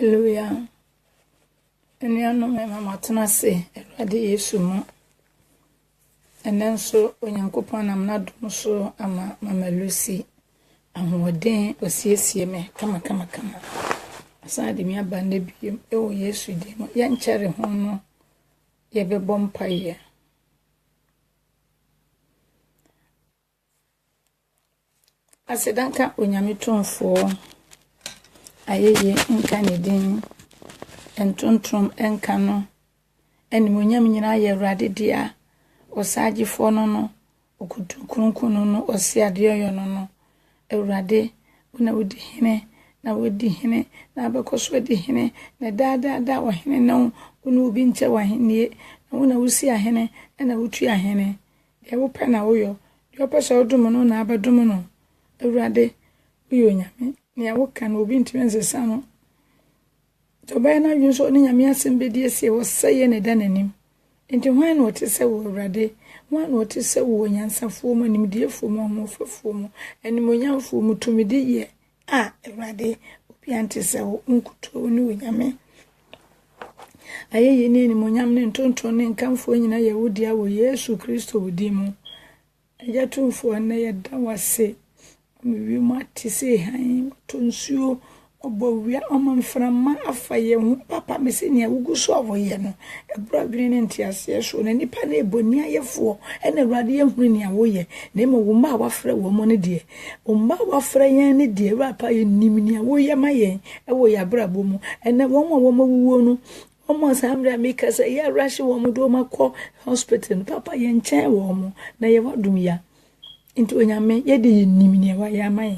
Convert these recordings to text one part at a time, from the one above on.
Hallelujah. Eniano me mama tena se Awurade Yesu mu. Enen so Onyankopɔn nam na dom so ama Mama Lucy ahoɔden osiesie me kama. Asa de mi aba na biem ewo Yesu di mu. Ya nkyere ho no ye bebɔ mpaye. Asedanka Onyame tonfo ayeye nka ne din entontrom enka no enimonyam nyina ye Awurade dia osagifo no okutunkrunkunu no osiade yoyo no Awurade una wodi hene na wodi hene na abekoso wodi hene na da wo hene na una obi nche wa hene na una wusi ahene na wutu ahene de wo pe na woyo de opese odum no na abedum no Awurade uyo nyame ne wo kan obi ntime nsesa no to ba na yunso ne nyame asembedi ese wo seye ne dananim enti hwan no te se wo Awurade hwan no te se wo nyansafo mu nimdiefo mu homofofo mu enimonyamfo mu tumidi ye Awurade obi ante se wo nkuto ne wo nyame ayeye ne enimonyam ne ntonton ne nkamfo nyina ye wodia wo Yesu Kristo wodi mu ajatumfo na ye da wase mi mati se han tonsuo obowia omamframa afaye hu papa mesi ne aguguso avoye no ebra bini ne ntiase so na nipa na eboni ayefo ena Awurade ehunu ne awoye na emo wo ma wafre wo mo ne de o ma wafre yan ne de rapa ye nimni awoye maye ewo ya brabo mu ena wo mo wuwo no omo samra meka se ya rush wo mo do makọ hospital papa ye nchen wo mo na ye wadum ya into Onyame ye de nimni wa ya maye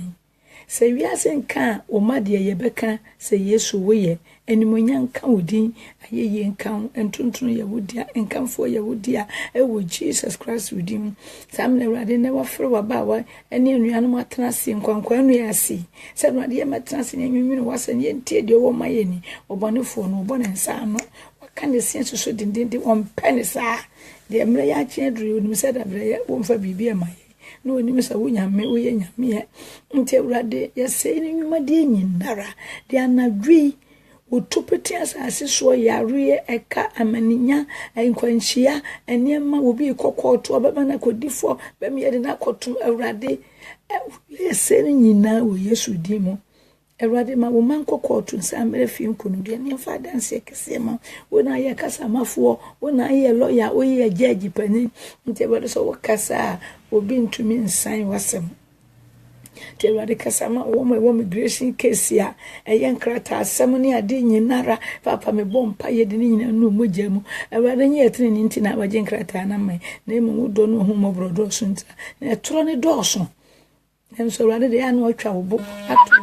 se wiase nka o made ye beka se Yesu woye enimonya nka odin ayeye nka entuntun ye wodia nkamfo ye wodia ewo Jesus Christ wodim samna Awurade ne wafre wabawa ene anuanom atenase nkwankwa anu ya asi se Awurade ye matenase ne nwinwini wase ne ntie de wo maye ni obonefo no obone nsa no waka ne senso so dindindi ompene sa de mre ya chiedru onim se da bre wo mfa bibia maye no ni mesa wo nyame wo ye nyame nti Awurade ye sei ni nwuma de nyindara de anadwi otupeti asase so yare eka amaninya enkwanhia enema obi kokoto obeba na kodifo bem ye de na kotum Awurade ye sei ni nyina wo Yesu di mu Awurade ma wo man kokoto nsamre fi nkunu de ne fa danse kese ma wona ye kasa mafo wona ye lawyer wo ye judge pani nti Awurade so wo kasa obi ntumi nsan wasem te Awurade kasa ma wo migration case ya eye nkrata asem ne ade nyinara papa me bompa ye de nyina no mogya mu Awurade nye etene ni nti na abaje nkrata na mai na emu do no hu mobrodo so nta na tro ne do so enso Awurade de ya na otwa wo bo atu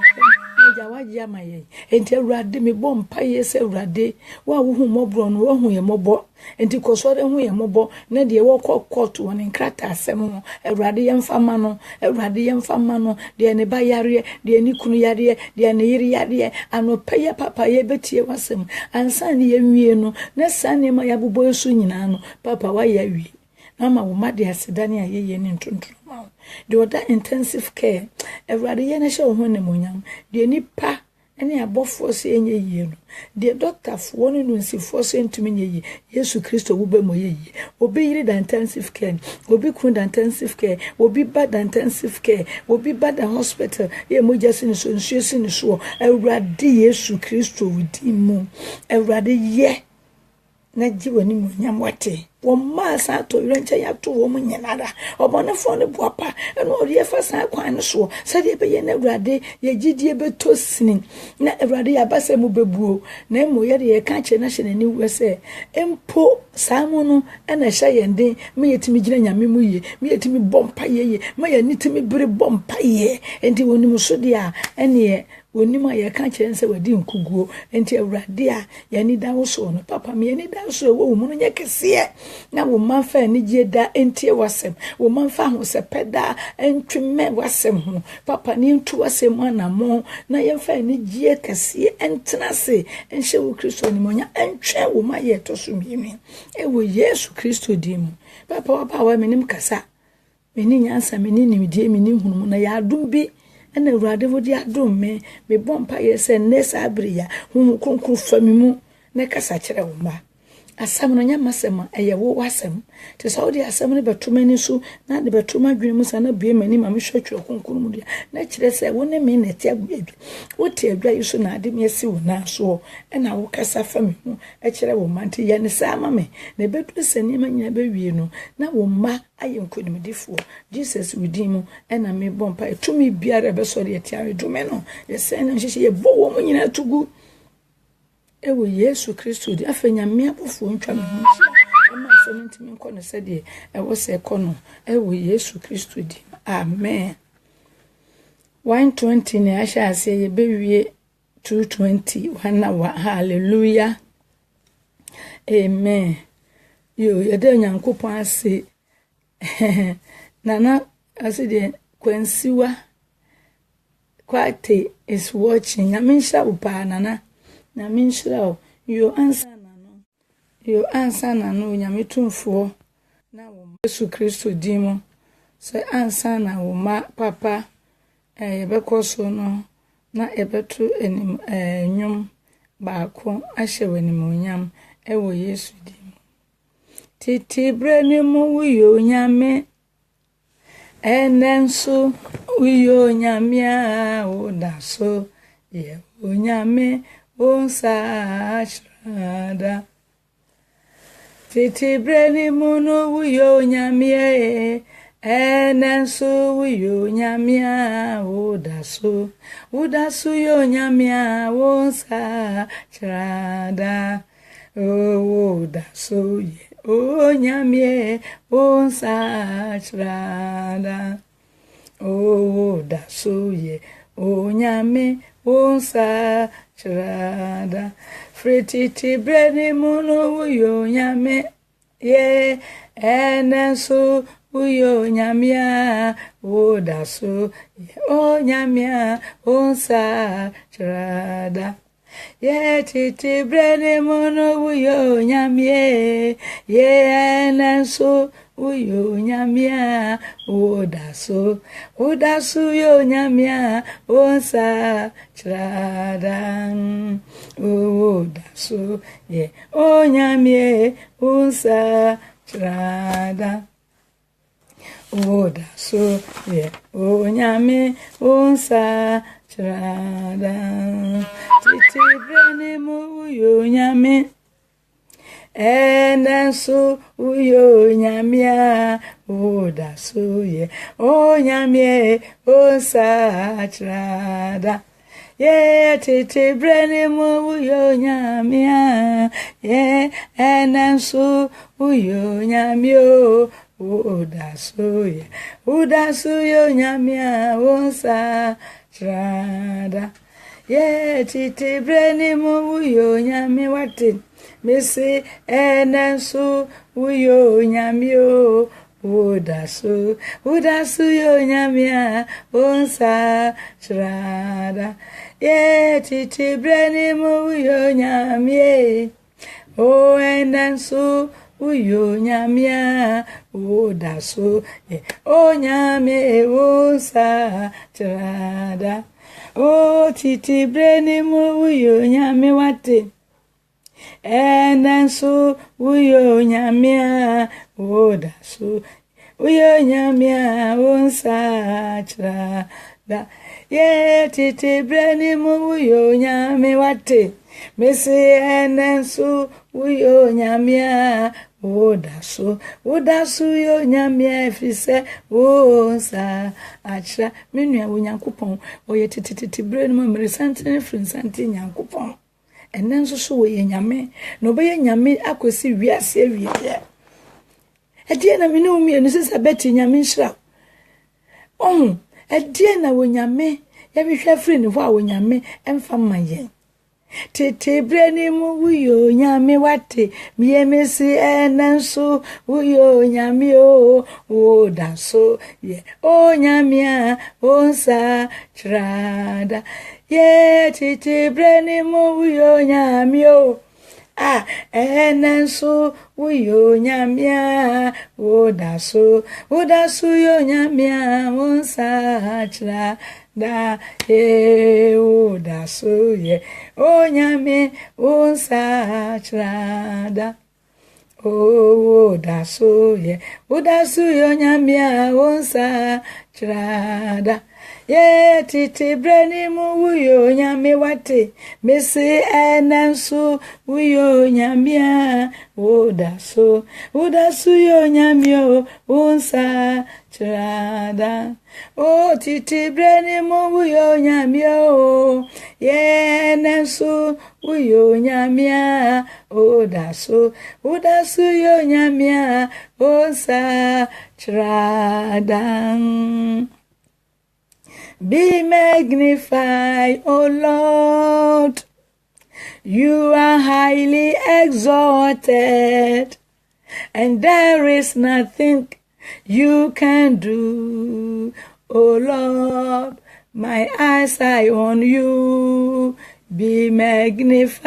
jawaji amaye enti Awurade me bompa ye se Awurade wa wo hu mobro no wo hu ye mobo enti kosore hu ye mobo na de wo court won nkrata asem no Awurade ye mfama no Awurade ye mfama no de ne ba yare de ne kunu yare de ne yiri yare anopaye papa ye betie wasem ansa ne ye wie no na sane ma ya bobo yesu nyina no papa wa ya wie mama wo made asedane ayeye ne ntontro ma de oda intensive care Awurade ye na hye wo ne monyam de nipa ene abofo se enye yie no de doctor fo no nsifo se ntumi nye yie Yesu Kristo wo be moye yie obi yiri da intensive care obi kun da intensive care obi bad intensive care obi bad hospital ye moja sin so nsuo sin so Awurade Yesu Kristo wudi mu Awurade ye na jiwani monyam wate wo ma sa to renche ya to wo munyenara obonefo ne boapa eno ori efa sa kwan ne so se de be ye na Awurade ye gidie beto sinin na Awurade ya basa mu bebuo na emo ye de ye ka che na hye na ni wese empo samu no na hye yende me yetimi gina nyame mu ye me yetimi bompa ye me ye nitimi bere bompa ye enti woni mu so dia ene wonima ye ka chense wadi nkuguo enti Awurade a ye ni da wo so no papa me ni da so wo mu no nye kese na wo manfa ni gye da enti wasem wo manfa ho se peda entweme wasem ho papa ni ntu wasem anamo na ye fa ni gye kese entenase enhye wo Kristo ni monya entwe wo ma ye to so miemi e wo Yesu Kristo di mu papa wa menim kasa meni nyansa meni nimdie meni hunu na ya adum bi ana Awurade wo di adom me bompa ye se nesa abriya hu kronkron famimu na kasa kire wo ma asam no nyama sema eye wo wasem te so di asam ne betomani so na de betoma dwene mu sana bie mani ma me hwetwe kronkron mu dia na kire se wo ne me na ti agudwa wo ti adwa yi so na ade me asi wo na so na wo kasa famimu kire wo ma nti ye ne sa ma me na bedu sani ma nyina bewie no na wo ma aye nkodimdifo Jesus widimu na me bompa etumi biara be so de ti awedume no ye se na hihye ye bo wo mu nyina tugu ewo Yesu Kristo di afenya me abofo ntwa me ho ma se ntimi nko no se de ewo se kono ewo Yesu Kristo di amen 120 ne asha ase ye bewie 220 wana wa hallelujah amen yo ye de Nyankopon ase nana ase de kwansiwa kwate is watching nyaminsha upa nana na minshira yo ansa na no nyametumfo na wo Yesu Kristo dimo se ansa na wo ma papa yebekoso no na ebetu enim nyum baako ahye wanimonyam ewo Yesu dimo titi brani mu wiyo nyame enenso wiyo nyamia odaso ye onyame onsa shrada titi breni muno wuyo nyamie enenso wuyo nyamia udasu yo nyamia onsa shrada udasu ye o nyamie onsa shrada udasu ye o nyame onsa shrada frititi breni muno wuyo nyame ye enenso wuyo nyamia wodaso ye o nyamia onsa shrada ye titi breni muno wuyo nyame ye enenso uyo nyamia udasu yo nyamia onsa shrada udasu ye o nyamie onsa shrada udasu ye o nyame onsa shrada titi breni mu yo nyame enenso uyo nyamia udasu ye o nyamie onsa shrada ye titi breni mu uyo nyamia ye enenso uyo nyamio udasu yo nyamia onsa shrada ye titi breni mu uyo nyami wate mesi enenso uyo nyamio udasu yo nyamia onsa shrada ye titi breni mu uyo nyamie o enenso uyo nyamia udasu ye o nyame onsa shrada o titi breni mu uyo nyame wate enenso uyo nyamia udasu uyo nyamia onsa shrada ye titi breni mu uyo nyame wate mesi enenso uyo nyamia udasu yo nyamia fise onsa achra menua Onyankopon oye titi breni mu mresante frinsante Nyankopon enenso so wo ye nyame no be ye nyame akosi wiase awie edie na me ne umi no sesa beti nyame nhira edie na wo nyame ya hwehwe afri ne ho a wo nyame emfa maye titi breni mu wuyo nyame wate miemesi enenso wuyo nyame udaso ye o nyamia onsa shrada ye titi breni mu wuyo nyame enenso wuyo nyamia udasu yo nyamia onsa da uda so ye onyame unsa trada uda so ye onyame unsa trada ye titi breni mu wuyo nyame wate mesi enensu wuyo nyame uda so yo nyame unsa trada o titi breni mu wuyo nyame o ye nensu wuyo nyame uda so yo nyame unsa trada. Be magnified, O Lord. You are highly exalted, and there is nothing you can do. O Lord, my eyes are on you. Be magnified,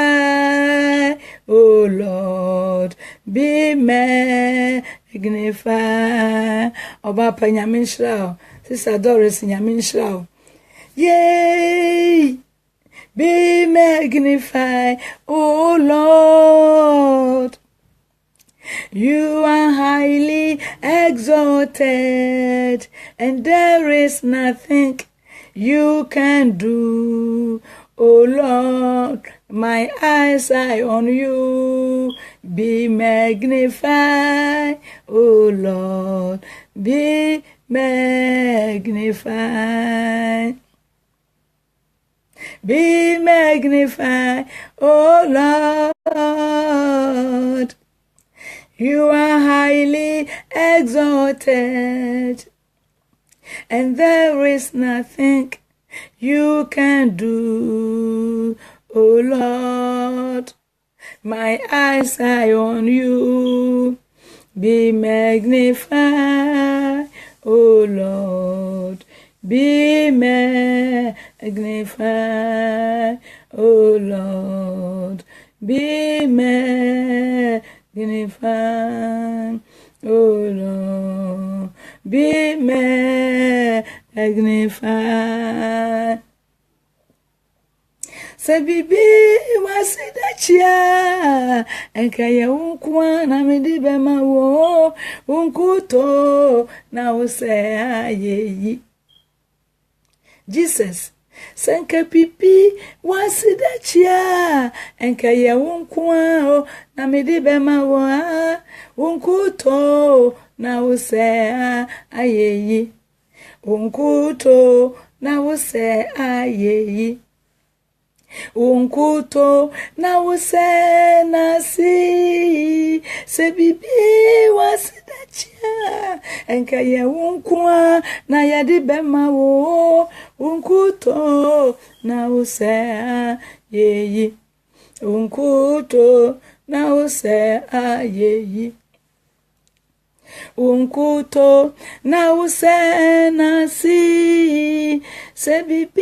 O Lord. Be magnified. Oba Panyamin Shrao. Sister Doris Nyamin Shrao. Yay! Be magnified, O Lord. You are highly exalted, and there is nothing you can do. O Lord, my eyes are on you. Be magnified, O Lord. Be magnified. Be magnified, O Lord. You are highly exalted, and there is nothing you can do. O Lord, my eyes are on you. Be magnified, O Lord. Be magnified, O Lord. Be magnified, O Lord. Be magnified. Sabibi wasidachia enkaya unkwa na midibe mawo unkuto na useayeyi. Jesus senka pipi wasidachia enkaya unkwa na midibe mawo unkuto na useayeyi. Unkuto na useayeyi. Unkuto na usenasi sebibi wasidachia enkaya unkwa na yadibema wo unkuto na usea yeyi. Unkuto na usea yeyi. Unkuto na usenasi sebibi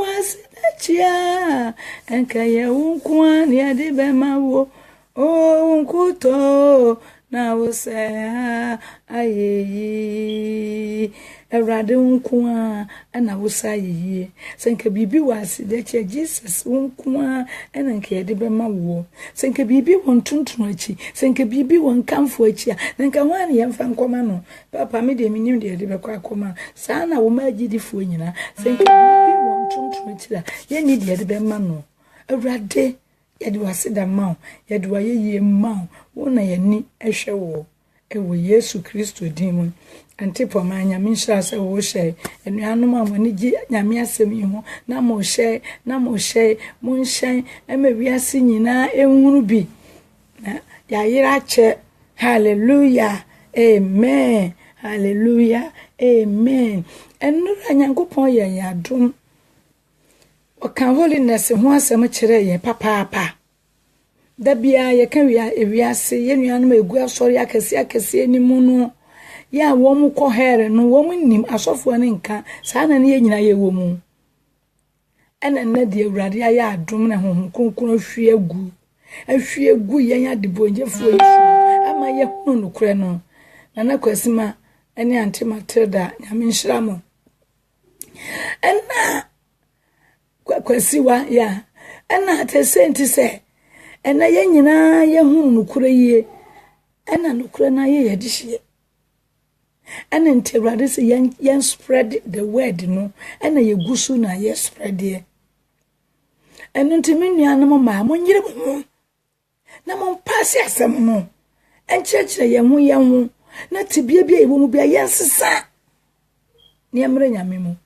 wasidachia enkaya unkwa ni adibema wo unkuto na usea ayeyi. Erade unkwa ana usa yeyi senka bibi wasidachia Jesus unkwa ana enkaya adibema wo senka bibi wontuntun achi senka bibi wonkamfo achi nenka wani yemfa nkoma no papa me de minim de adibekwa akoma saa na wo magidifo nyina senka bibi wontuntun achi da ye ni de adibema no erade yede wasida mawo yede wayeyi mawo wona yani ehwe wo ewo Yesu Kristo dimu antipo manya minshra se wo hye enuanom amani gi nyame asem yi ho na mo hye munhye emawiase nyina enhuru bi na ya yira che. Hallelujah, amen. Hallelujah, amen. Enura nyankopon ye yadom o kan holiness ho asem kire ye papa da bia ye kan wiase ye nuanom egu asori akese enimu no ya wo mu ko here no wo mu nim asofo ne nka saa na ne nyina ye wo mu ena na de awurade ya adom na honhom kronkron ahwie egu yen adebonjefo yesu ama ye hunu no kure no na kwasima ene anti Matilda nyame nhyira mo Ena kwasiwa ya ena te senti se ena ye nyina ye hu nukure yie ena nukure na ye yedihye ena ntewrade se yen spread the word no ena ye gusu na ye spread ye enu ntimi nuanom ma mo nyire mo na mo pass asem no enchechire ye hu na tibia bia ewo mu bia yensesa ne emre nyame mu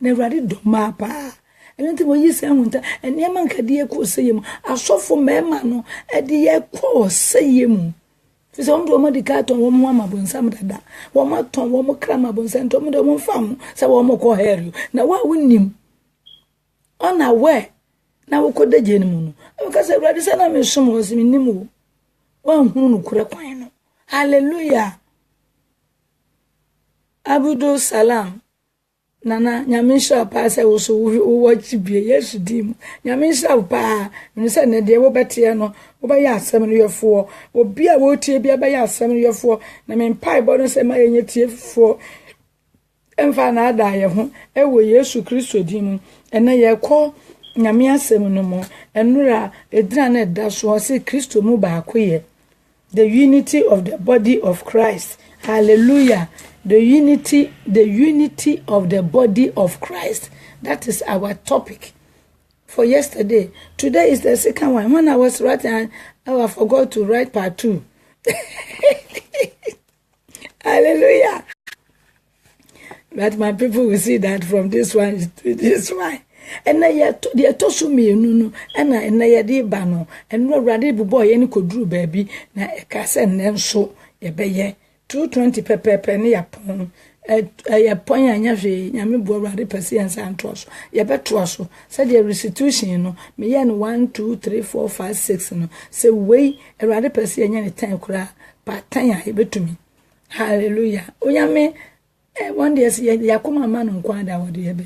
na Awurade do ma pa enti mo yise hunta ene ma nkade ye ko seye mu asofo mema no ede ye ko seye mu fi so ndo mo dikaton wo mo amabonsam dada wo mo ton wo mo kra amabonsam to mo do mo fam se wo mo ko heru na wa wonim ona we na wo ko deje ni mu no ka se Awurade se na me som wo se nim wo wa hu no kura kwan no hallelujah Abudu salam nana nyamisha pa se wo so wo chibie Yesu dim nyamisha pa me se ne de wo bete no wo ba ya asem no yefo obi a wo tie bia ba ya asem no yefo na me mpai bo no se ma yenye tie fo emfa na ada ye ho e wo Yesu Kristo dim ene ye ko nyame asem no mo enura edina na da so se Kristo mu ba akoye the unity of the body of Christ hallelujah the unity of the body of Christ. That is our topic for yesterday. Today is the second one. When I was writing, I forgot to write part 2. Hallelujah. But my people will see that from this one to this one. And na ye tosu me no and na ye de ba no and no rade bu boy any kodru baby na e ka se nenso ye beye 220 pepe ne yapon yapon anya hwe nyame bo rade patience antoso ye betoso se the restitution no me ye no 1 2 3 4 5 6 no se we rade patience anya ne tan kura patan ya ye betumi hallelujah onyame one day se yakoma ma no nkwa da wode ye be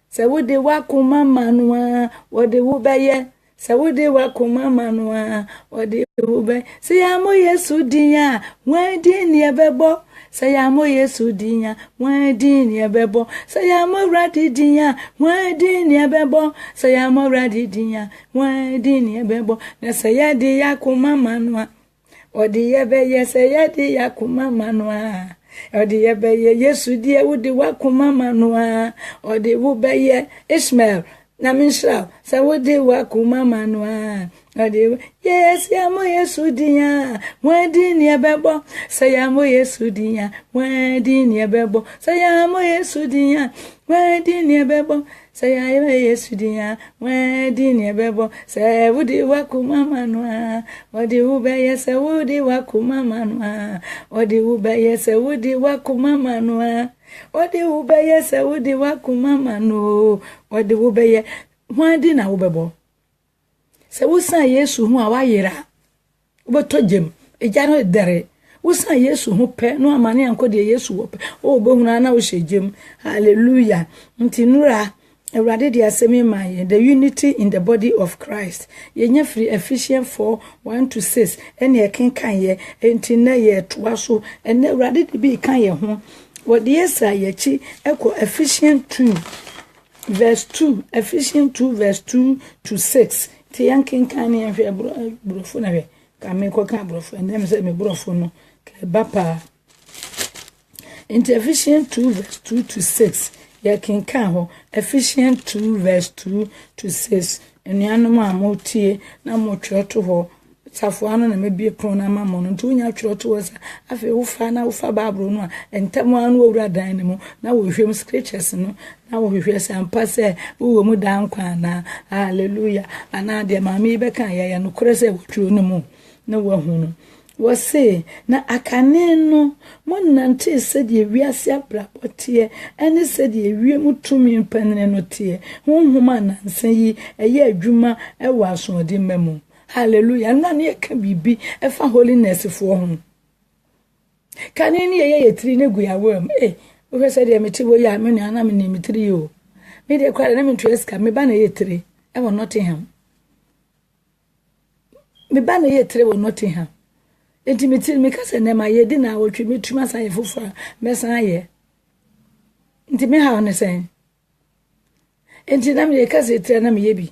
se wode wakoma ma no wode wo beye se wode wakoma ma no wode wo be se ya mo Yesu dinya wadi ni ebebo se ya mo Yesu dinya wadi ni ebebo se ya mo radi dinya wadi ni ebebo se ya mo radi dinya wadi ni ebebo na se ya di yakoma ma no wode ye be se ya di yakoma ma no odi yebeye Yesu die wudi wakoma manua odi wubeye Ishmael na Mishra sa wudi wakoma manua odi yes ya mo Yesu dinya wadi ni ebebo sa ya mo Yesu dinya wadi ni ebebo sa ya mo Yesu dinya wadi ni ebebo sa ya Yesu dinya wadi ni ebebo sa wudi wakoma manua odi wubeye sa wudi wakoma manua odi wubeye sa wudi wakoma manua odi wubeye sa wudi wakoma manu odi wubeye wadi na wubebo sa wusan Yesu hu awayira ubotojem ejano dere wusan Yesu hu pe no amane anko de Yesu wo pe o bohuna na wo hyejem hallelujah ntinura Awurade de asemi maye the unity in the body of Christ yenya free Ephesians 4:1-6 ene ekenkan ye enti na ye toa so ene Awurade de bi kan ye ho wode yesa ye chi eko Ephesians 2:2 Ephesians 2:2-6 ti yankenkan ne hwe brofo na hwe ka me ko kan brofo ene me se me brofo no ke bapa enti Ephesians 2:2-6 ya kinkan ho Ephesians 2:2-6 enuanom amotie na motweto ho safo ano na mebie pon na mamo no nto nya tweto wo sa afi wo fa na wo fa babro no a entam anu owura dan ne mu na wo hwem scriptures no na wo hwehwe sampa se wo mu dan kwa na hallelujah ana de mama be kan ya no kore se wo twiro no mu na wo hu no wose na akane no monante sedi wiase abrapote ene sedi wie mutumi mpanene no tie honhoma na nsan yi eye adwuma ewa asodi mamu hallelujah na ne ka bibi efa holiness fo ho kane ne ye yetiri ne guyawo wo se de meti wo ya me na me ne mitiri o me de kware na me tueska me ba na yetiri e wo Nottingham me ba na yetiri wo Nottingham enti me kase ne ma ye di na wotwe metuma san ye fofora mesan ye nti me ha on say enti na me kase tira na me yebi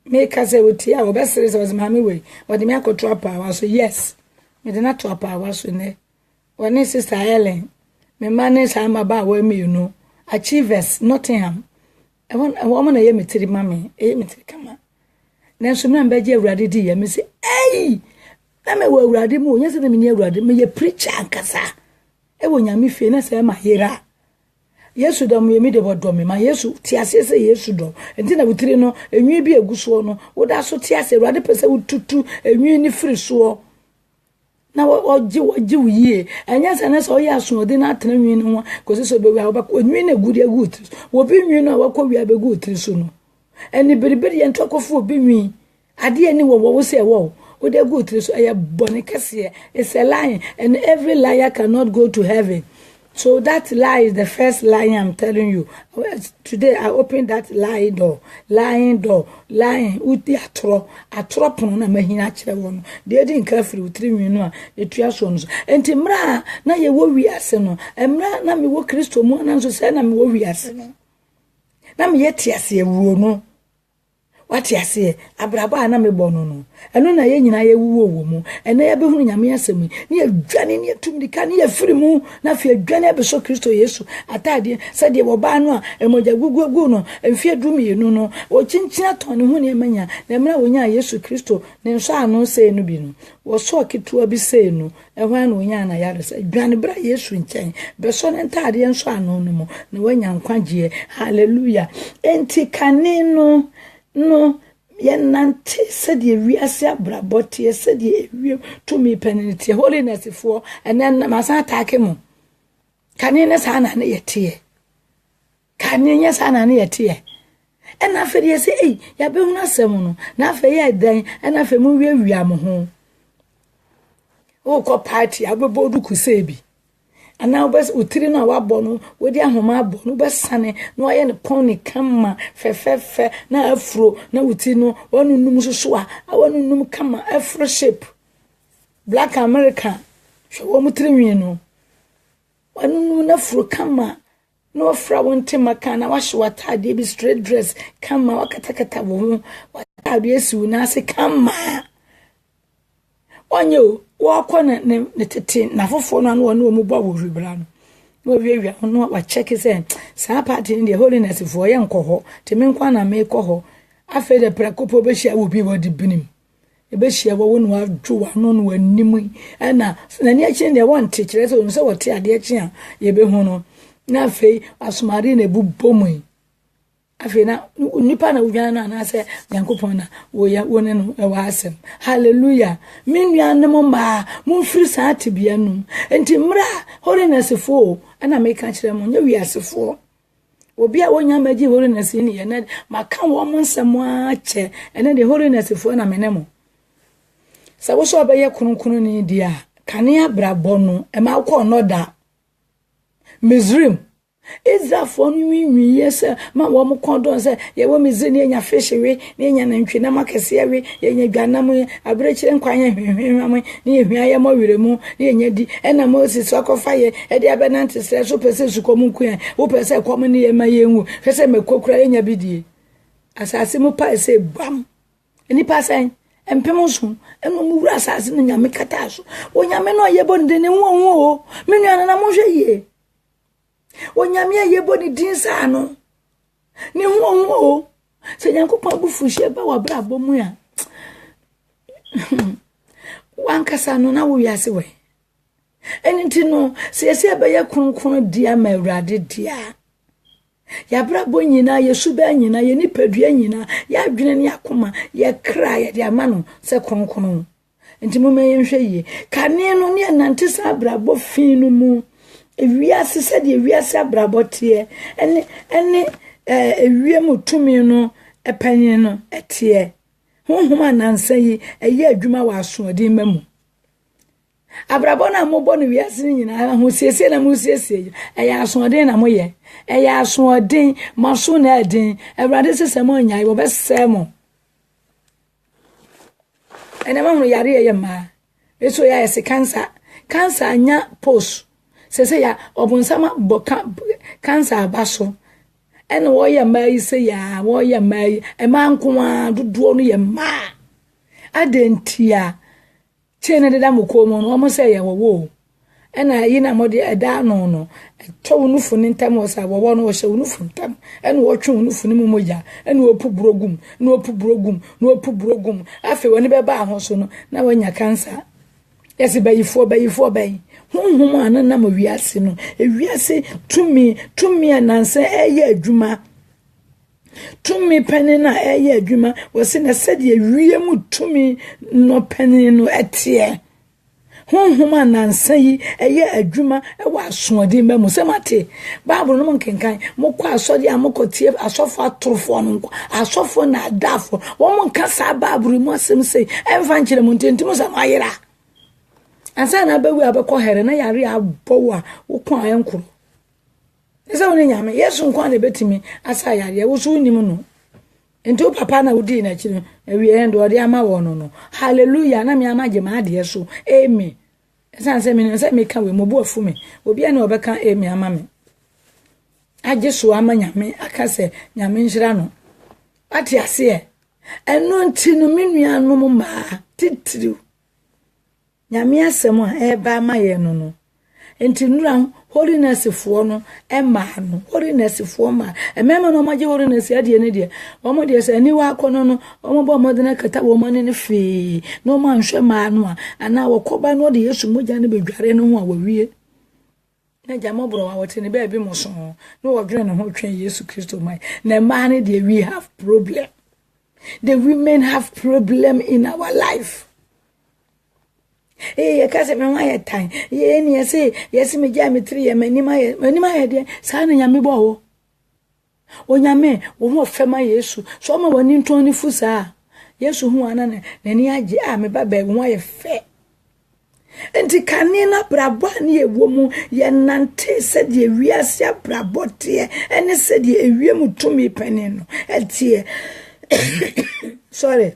me kase woti a obesere se was mama we wodi me akoto apa wa so yes me de na to apa wa so ne woni sister Helen me manage am ba wa me you Achievers Nottingham I want na ye metiri mame metiri kama na so me ambeje awurade di ye me say ei na me wo awurade mu nya se me ni awurade me ye preacher ankasa e wo nyame fie na se ma hera Yesu dom ye mi de bodo me ma Yesu ti ase se Yesu dom enti na butiri no enwi bi eguso no wo da so ti ase awurade pese wututu enwi ni firi so na oji wiye anya sana so ya so de na atena nwi no ko so be wi ba nwi na gudi agut wo bi nwi no wa ko wi abegu tiri so no eni beriberi en tokofo obi nwi ade ani wo se wo o de go tiri so aya bone kase it's a lie and every liar cannot go to heaven. So that lie is the first lie I'm telling you. Today I open that lying door. Uti atro pono na mahina kire wono. They didn't carefully with 3 minutes the tua so no. Enti mra na ye wo wiase no. Emra na me wo Kristo mu na so se na me wo wiase no. Na me yeti ase ewuo no. Wati ase abraba na me bono no. Eno na ye nyina ye wuwo wo mu. Ena ye behunu nyame asemi. Ni adwane ni atumdika ni afiri mu na fi adwane abeso Kristo Yesu. Atade se de wo ba no a emoja gugugu no. Emfi adumi enu no. Wo chinchina ton ne hu ne manya. Na mra wonya Yesu Kristo ne nso ano se enu bi no. Wo so ketua bi se enu. Ehwa na wonya na yare se adwane bra Yesu nchen. Beso ne ntade nso ano no mu. Na wanya nkwagye. Hallelujah. Enti kanino no ye nante said ye wiase abraboti ye said ye wi to me penalty holiness for and then masa attack mo kanene sana na yete kanene sana na yete and after ye say eh ya be hu asem no na after ye dan and after mu wi am ho o ko party abebodu kusebi ana obes utiri na wabọ no wedi ahoma abọ no besane no aye ne pon ne kama fefefe na afro na uti no wonunum soso a wonunum kama afro shape black america hwe wo mutiri nwi no wonunum na afro kama no afra wonte maka na wahye watade bi straight dress kama wakatakata wo watade esiwu na ase kama onyo wako ne tete na fofo no anu no mu ba wo hwibra no wo wiawia no wa check say sa party in the holiness for ye nkoho te me nkwa na me koho afa de prakopo be hia wo bi wo de binim e be hia wo no adwo wa no no anim na ni achi ne won te kire so so wote ade achi a ye be hu no na fei asomari na bubomui afi na nipa na udwana na ase yankopon na wo ya woni no e wa asem hallelujah minua ne mo ma mo firi sa atibia no enti mra holiness fo ana me ka kire mo nya wiasefo obi a wonya maji holiness ni ye na maka wo mo nsem ache ene de holiness fo na menemo sa wo so obaye kununkunu ni dia kane abrabo no e ma ko no da Mizrim Israel for nwi yesa ma wo mo kondon se ye wo mizini enya fish we ni enya na ntwe na makese we ye nya dwanam abrekire nkwanya hwehwehwam ni ehwia ye mo wiremu ni enya di ena Moses akofa ye e de abenante sre so pese su komu nkuya wo pese kom ni ye ma ye nwu pese mekokura enya bidie asase mu pa se bam eni pasen empemonso eno mu wura asase no nyame kata so wo nyame no ye bonde ne nwo o menua na mo hwe ye Onyame yebo ni dinsa no ni ho se Nyankopon abufuhie ba wa bra bomu ya wankasa no na wo wiase we eniti no se ese ba ye kronkron dia ma awurade dia ya bra bo nyina yesu ba nyina ye nipadua nyina ya adwene ne akoma ye kra ye dia ma no se kronkron enti mo me yenhwe yi kane no ne nante sa bra bo fin no mu ewiase se de ewiase abrabotie ene ewie mutumi no epanyin no etie honhoma nansa yi eye adwuma wa asoodin mamu abrabo na mo bo no wiase nyina ho siesie na mo siesie eya asoodin na mo ye eya asoodin maso na adin ewrade sesemo anyai wo besemo ene ma ho yare ye ma eso ya ese cancer anya post Sese ya obunsama boka cancer abaso ene wo ye mai se ya wo ye mai e ma nkoa dodo no ye ma adentia chene de da mokomo no mo se ye wo ena yi na mode eda no to unufu ni ntam wo sa wo no wo hye unufu ntam ene wo twe unufu ni momoja ene wo pu brogum na wo pu brogum na wo pu brogum afi woni be ba ahoso no na wanya cancer yesi bayifo bayi honhom anana ma wiase no ewiase tumi ananse eye adwuma tumi pene na eye adwuma wose na sede ewie mu tumi no pene no etie honhom ananse yi eye adwuma e wa asoode ma mu semate bible no nkenkan mokọ asode amokotie asofo atorofo no nko asofo na adafo wo mo nkasa bible mu asem sei emfa nkire mu ntentum sa mayira ansa na bawu abekọ here na yare abowa wo kwa ayenkoro esa woni nyame yesu nkwa na betimi asa yare wo so nim no ento papa na wudi na kire ewi endo ode ama wo no hallelujah na me amaje ma ade so amen esa nse me nse me ka we mobu afu me obi na obeka amen ama me aje so ama nyame akase nyame nhira no ate ase eno ntinu menua no ma titiriu nyame asem a eba ma ye no enti nura holiness fo no ema no holiness fo ma emema no maje holiness ade ne de omo de se ani wa kono no omo bo mo de na kata wo mane ne fe no ma nhwe ma no ana wo koba no de yesu moja ne bedware no ho a wawie na jamo bro wa wote ne ba bi mo so no wo dwene ne ho twen yesu kristo mai na ma ne de we have problem, the women have problem in our life. Eh yakase me wa ye tan ye ni yesi me ja me 3 ye mani ma ye de sa na nyame bo wo onyame wo ho fema yesu so ma wani nton ni fusa yesu hu ana na ni age a me baba wo ye fe enti kanina brabo ni ewo mu ye nante se de wiase brabo te ene se de ewie mu tumi pani no etie sorry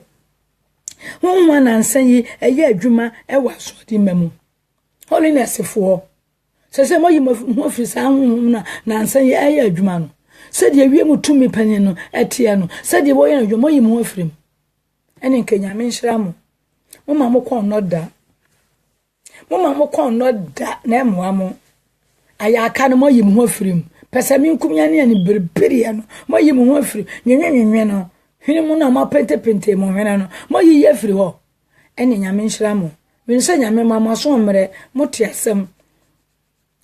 One and say a year juma, a was what in memo. Holiness for. Say, my office, Nancy, a year jumano. Said ye will to me penino, at Tiano. Said the boy and your moy more for him. And in Kenya, mean Shramo. Mamma Mocon not that. Mamma Mocon not that, name wamo. I can't moy more for him. Passamin Cumiani and Beriano, moy more free, you Hini na ma pente mo hwena no mo yi afiri ho ene nyame nhira mo me nse nyame mama so mre mo te asem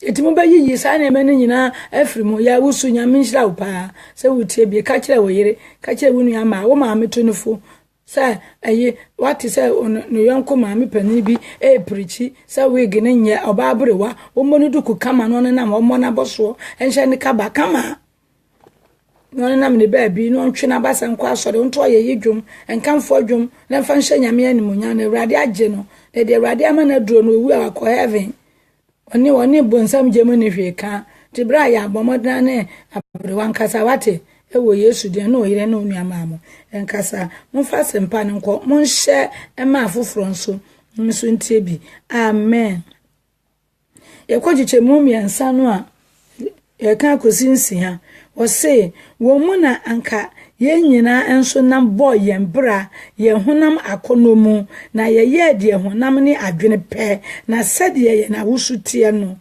etimo ba yi sa na me nyina afiri mo ya wusu nyame nhira wo pa se wutie bi ka kire wo yire ka kire wo nua ma wo ma me tonufo sa ayi wati se no yonko ma me pani bi e prichi sa we gine nye oba abrewa wo mo no duku kama no na mo na boso enhye ne ka ba kama no na me baabi no ntwe na basa nkwa asore nto ye yedwum enkamfo adwum na fa nhye nyame animunya na awrade agye no na de awrade ama na duro no owu akọ heaven oni bonsam jemu ne hweka ti bra ya bomodana ne abrewa nkasa wate ewo yesu de no yire no nuama mo enkasa mfa sempa ne nko mo nhye ema afoforo nso nso ntie bi amen yekojiche mu miansa no a yeka kosinsi ha Ose wo mu na anka ye nyina enso nam boy ye mbra ye honam akonomu na ye de honam ne adwene pe na sede ye na wusutie no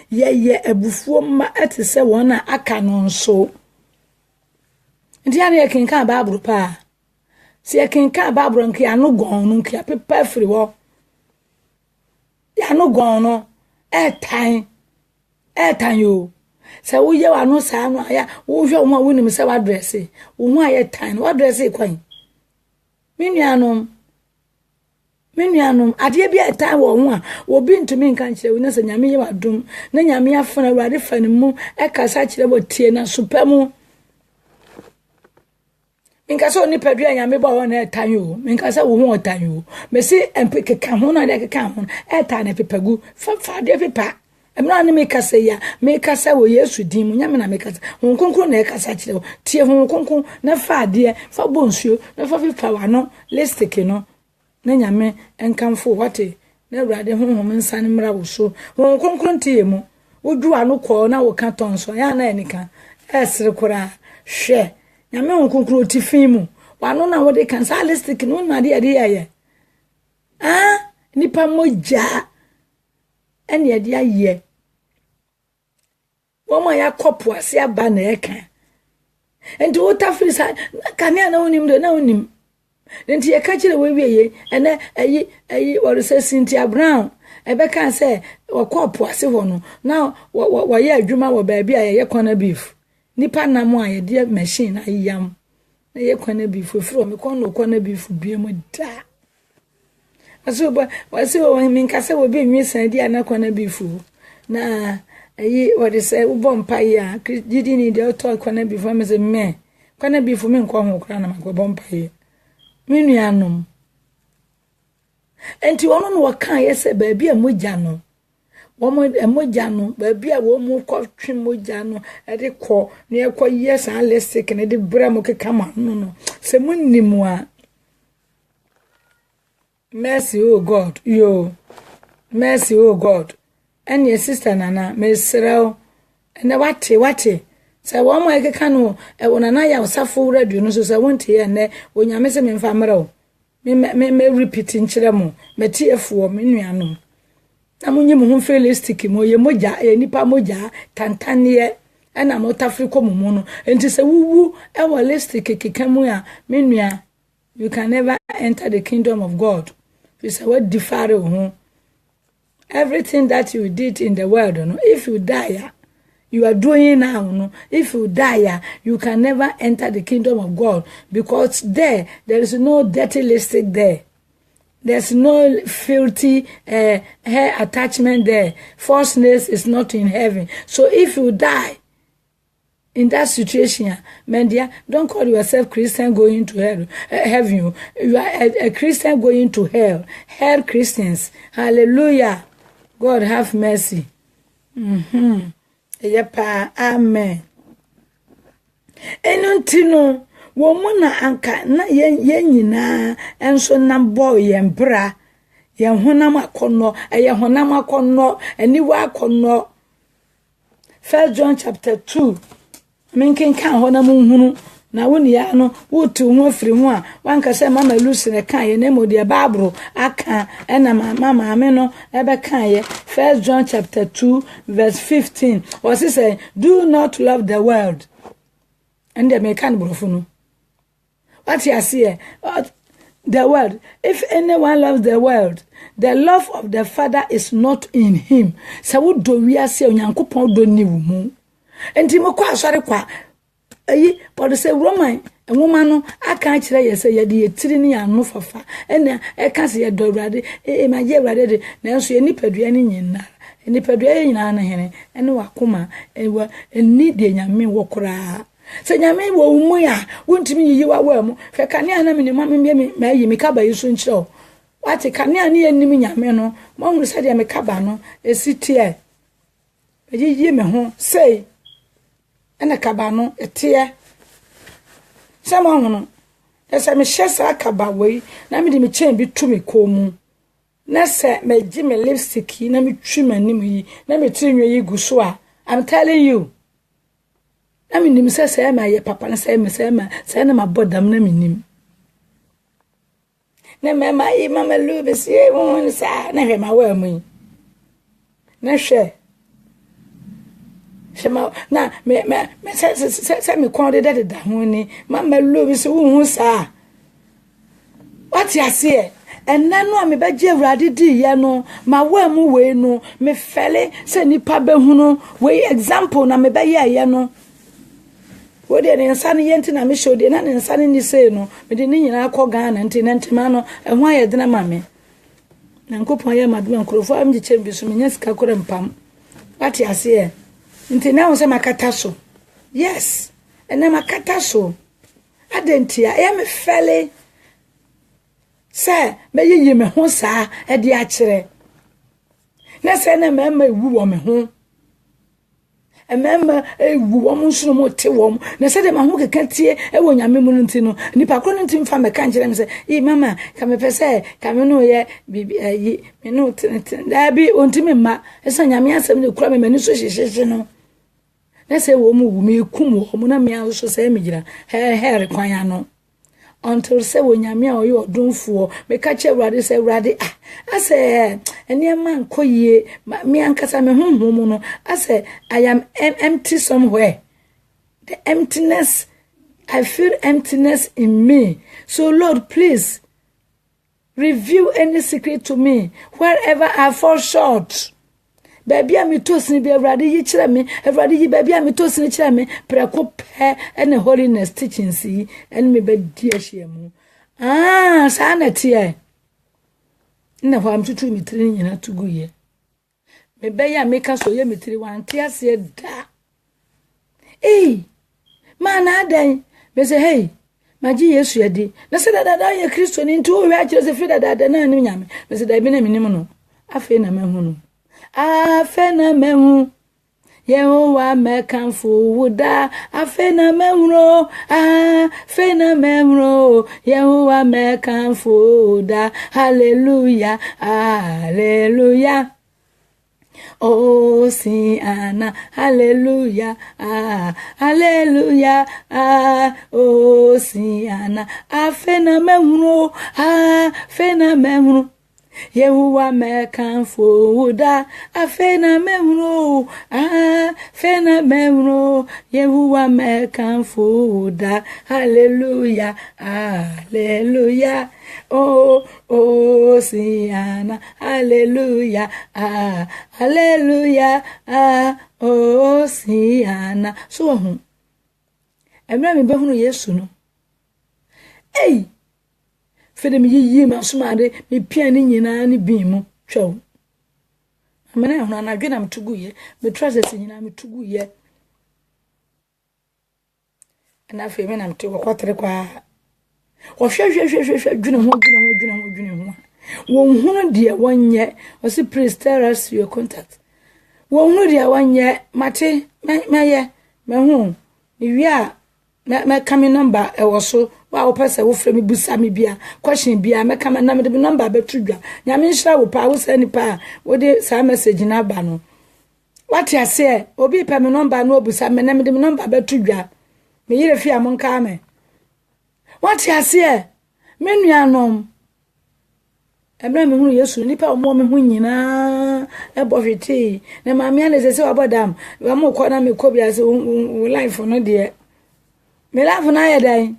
ye abufuo ma atese wona aka no nso ndi ane kenka Bible pa se ye kenka Bible nki anu gon no nki apepa firi wo ya no gon no etan yo sa wo ye wa no sa no aya wo hwe wo wonim se wa dress wo hu aye tan wa dress kwan menuanom ade bi etan wo hu a wo bi ntumi nka nkire wo na se nyame ye wadum na nyame afana awrade fane mu e kasa kire bo tie na supamu minkasa oni padua nyame bo wo na etan yo minkasa wo hu otan yo mesi empeke ka ho na de ka ho etan na pepagu fa de pepa emra ne mekasa ya mekasa wo yesu din mu nyame na mekasa hon konkon na ekasa kire tie hon konkon na fa ade fa bonsuo na fa fifa wano listike no na nyame enkamfo wate na awrade honhom nsane mra wo so hon konkon tie mu Wodu anu ko na wo ka tonso ya na enika esre kura hwe nyame onkonkro tifimu wano na wo de kan salistic no na de ye nipa moja ene de aye wo ma ya kopo ase aba na eka enti wo ta free sa kania na onim de na onim enti ye ka kire we wieye ene ayi wo se Cynthia Brown ebe kan se wakopo ase ho no na wa ye adwuma wo ba bia ye kwana beef nipa na mo aye de machine ayam na ye kwana beef fro me kono kwana beef bie mo da aso ba wase wo min ka se wo be nwisan di ana kwana beef na ayi wo de se wo bompa ya didi ni de to kwana beef me se me kwana beef me nko ho kra na ma bompa ye me nuanom enti wono no wakan yese ba bia mogya no mogya no ba bia wo mu ko twe mogya no e de ko na e ko yes alistic na de bra mo keka ma no se munnimu a mercy oh God yo mercy oh God and your sister nana mesrel ene wate se wo mo ekeka no e wona na ya usafo radio no so se wonte ye ne onyame se memfa mra me repeat nkyere mo meti efuo me nuanom na munyi mu ho felistic mo ye moja nipa moja tantanie na mo tafriko mu no enti se wuwu e holistic kekamu a me nua you can never enter the kingdom of God. You say what differ ho everything that you did in the world no if you die you are doing now no if you die you can never enter the kingdom of God because there is no dirty lipstick there. There's no filthy hair attachment there. Falseness is not in heaven. So if you die in that situation, Mendia, don't call yourself Christian going to hell. Heaven. You are a Christian going to hell. Hell Christians. Hallelujah. God have mercy. Yepa, amen. Enuntino. Womuna anka na ye nyina enso nam boy ye mbra ye honam akonno ye honam akonno aniwa akonno 1 John chapter 2 menken kan honam hunu na woni ya no wotu ho afiri ho a wanka se mama Lucy ne kan ye na modi Bible aka na mama ame no ebe kan ye 1 John chapter 2 verse 15 or say do not love the world and the mekan brofunu. What you see, the world. If anyone loves the world, the love of the Father is not in him. So what do we say? Onyankopon do ni wumu. Enti mo kwa asore kwa. Ayi, but say Roman, a woman no aka kire ye say ye de tiri ni anu fafa. Ena e ka se ye do urade, ma ye urade de, na so ye nipadua ni nyina. Nipadua nyina na hene, ene wakoma, eni de nyame wo kora. Se nyame wo umu ya wontimi yiyi wa mu fe kanea na minima me yi mikaba yiso nkyerɛ wate kanea ne yanim nyame no mo hu se de mikaba no esitie yiyi me ho sei ena kaba no etie se mo hu no ese me hyesa kaba wei na me de me chen bi tu me komu na se me gi me lipstick na me twi manim yi na me trinwe yi gu so a I'm telling you na minim se ma ye papa na se na mabodam na minim na mama yi mama lube se won sa na hwe ma wa mu na hwe shema na me se me kon de da ho ni mama lube se won sa what you say enano me ba je urade di ye no ma wa mu we no me fele se nipa be hu no we example na me ba ye no wo de nsane yenti na me show de na nsane ni sei no me de ni nyina akọ Ghana nti na ntema no ehwo aye de na mame na nkopon ye maduma nkrofo am je chembi so menya sika kore mpam wati ase nti na wo se makata so yes ena makata so adentia e me fele se me yiyi me ho saa e de a kire na se na me wu wo me ho emema ewu wo nso mo te wo na se de ma ho keka tie e wo nyame mu nti no nipa kro nti mfa me ka nkire me se e mama ka me pese ka me no ye bibi yi me no da bi onti me ma esa nyame asem ne kura me mani so hyehye no na se wo mu wu me kum wo mo na me aso se me gira he kwan ya no until say wo nyame a oyo odunfo me ka che Awurade say Awurade ase eniema nkoyie me ankasa me honhom no ase I am empty somewhere. The emptiness, I feel emptiness in me. So Lord, please reveal any secret to me wherever I fall short. Baby, I'm tossing be Awurade yi kire me, Awurade yi baby I'm tossing kire me, preko pe and holiness teaching see and me be die hyiamu. Sa na tie. Na ho am tutu mi tiri nyina tugu ye. Me be ya make so ye mi tiri wan tie ase da. Man adan me say hey maji Yesu yadi na se da ye Kristo ni nti o wi a kire se fi da na ni nyame me say da bi na minim no afi na mehu no afi na mehu Yehowa mekanfo wuda afi na mehu no afi na mehu no Yehowa mekanfo da hallelujah hallelujah. Oh, Siana, hallelujah, hallelujah, oh, Siana, fena memno, Yehuwa mekanfo wuda, fena memno, fena memno, Yehuwa mekanfo wuda, hallelujah, hallelujah. Oh, Siana, hallelujah, hallelujah, oh, Siana. So, emra me behunu Yesu no. Fede me yiyi ma sumade me pia ni nyina ni bimu twa. Amana ho na adwena mtugu ye, me trousers nyina mtugu ye. Na fe me na mte kwatere kwa hwehwehwehwehwe dwene ho won hunu de wonye o si please tell us your contact won hunu de wonye mate meye me hu ni wi a me kame number e wo so wa wo pese wo frɛ me busa me bia question bia me kame na me de number betudwa nyame nhira wo pa wo sani pa wo de sa message na ba no what you say obi pa me number no busa me na me de number betudwa me yire fi amonka me. What you say? Menu anom. Ebra me hunu Yesu nipa omo me hu nyina e bofiti. Na maame ane se wabodam. Wa mo ko na me ko bia se life no de. Me life na ye dan.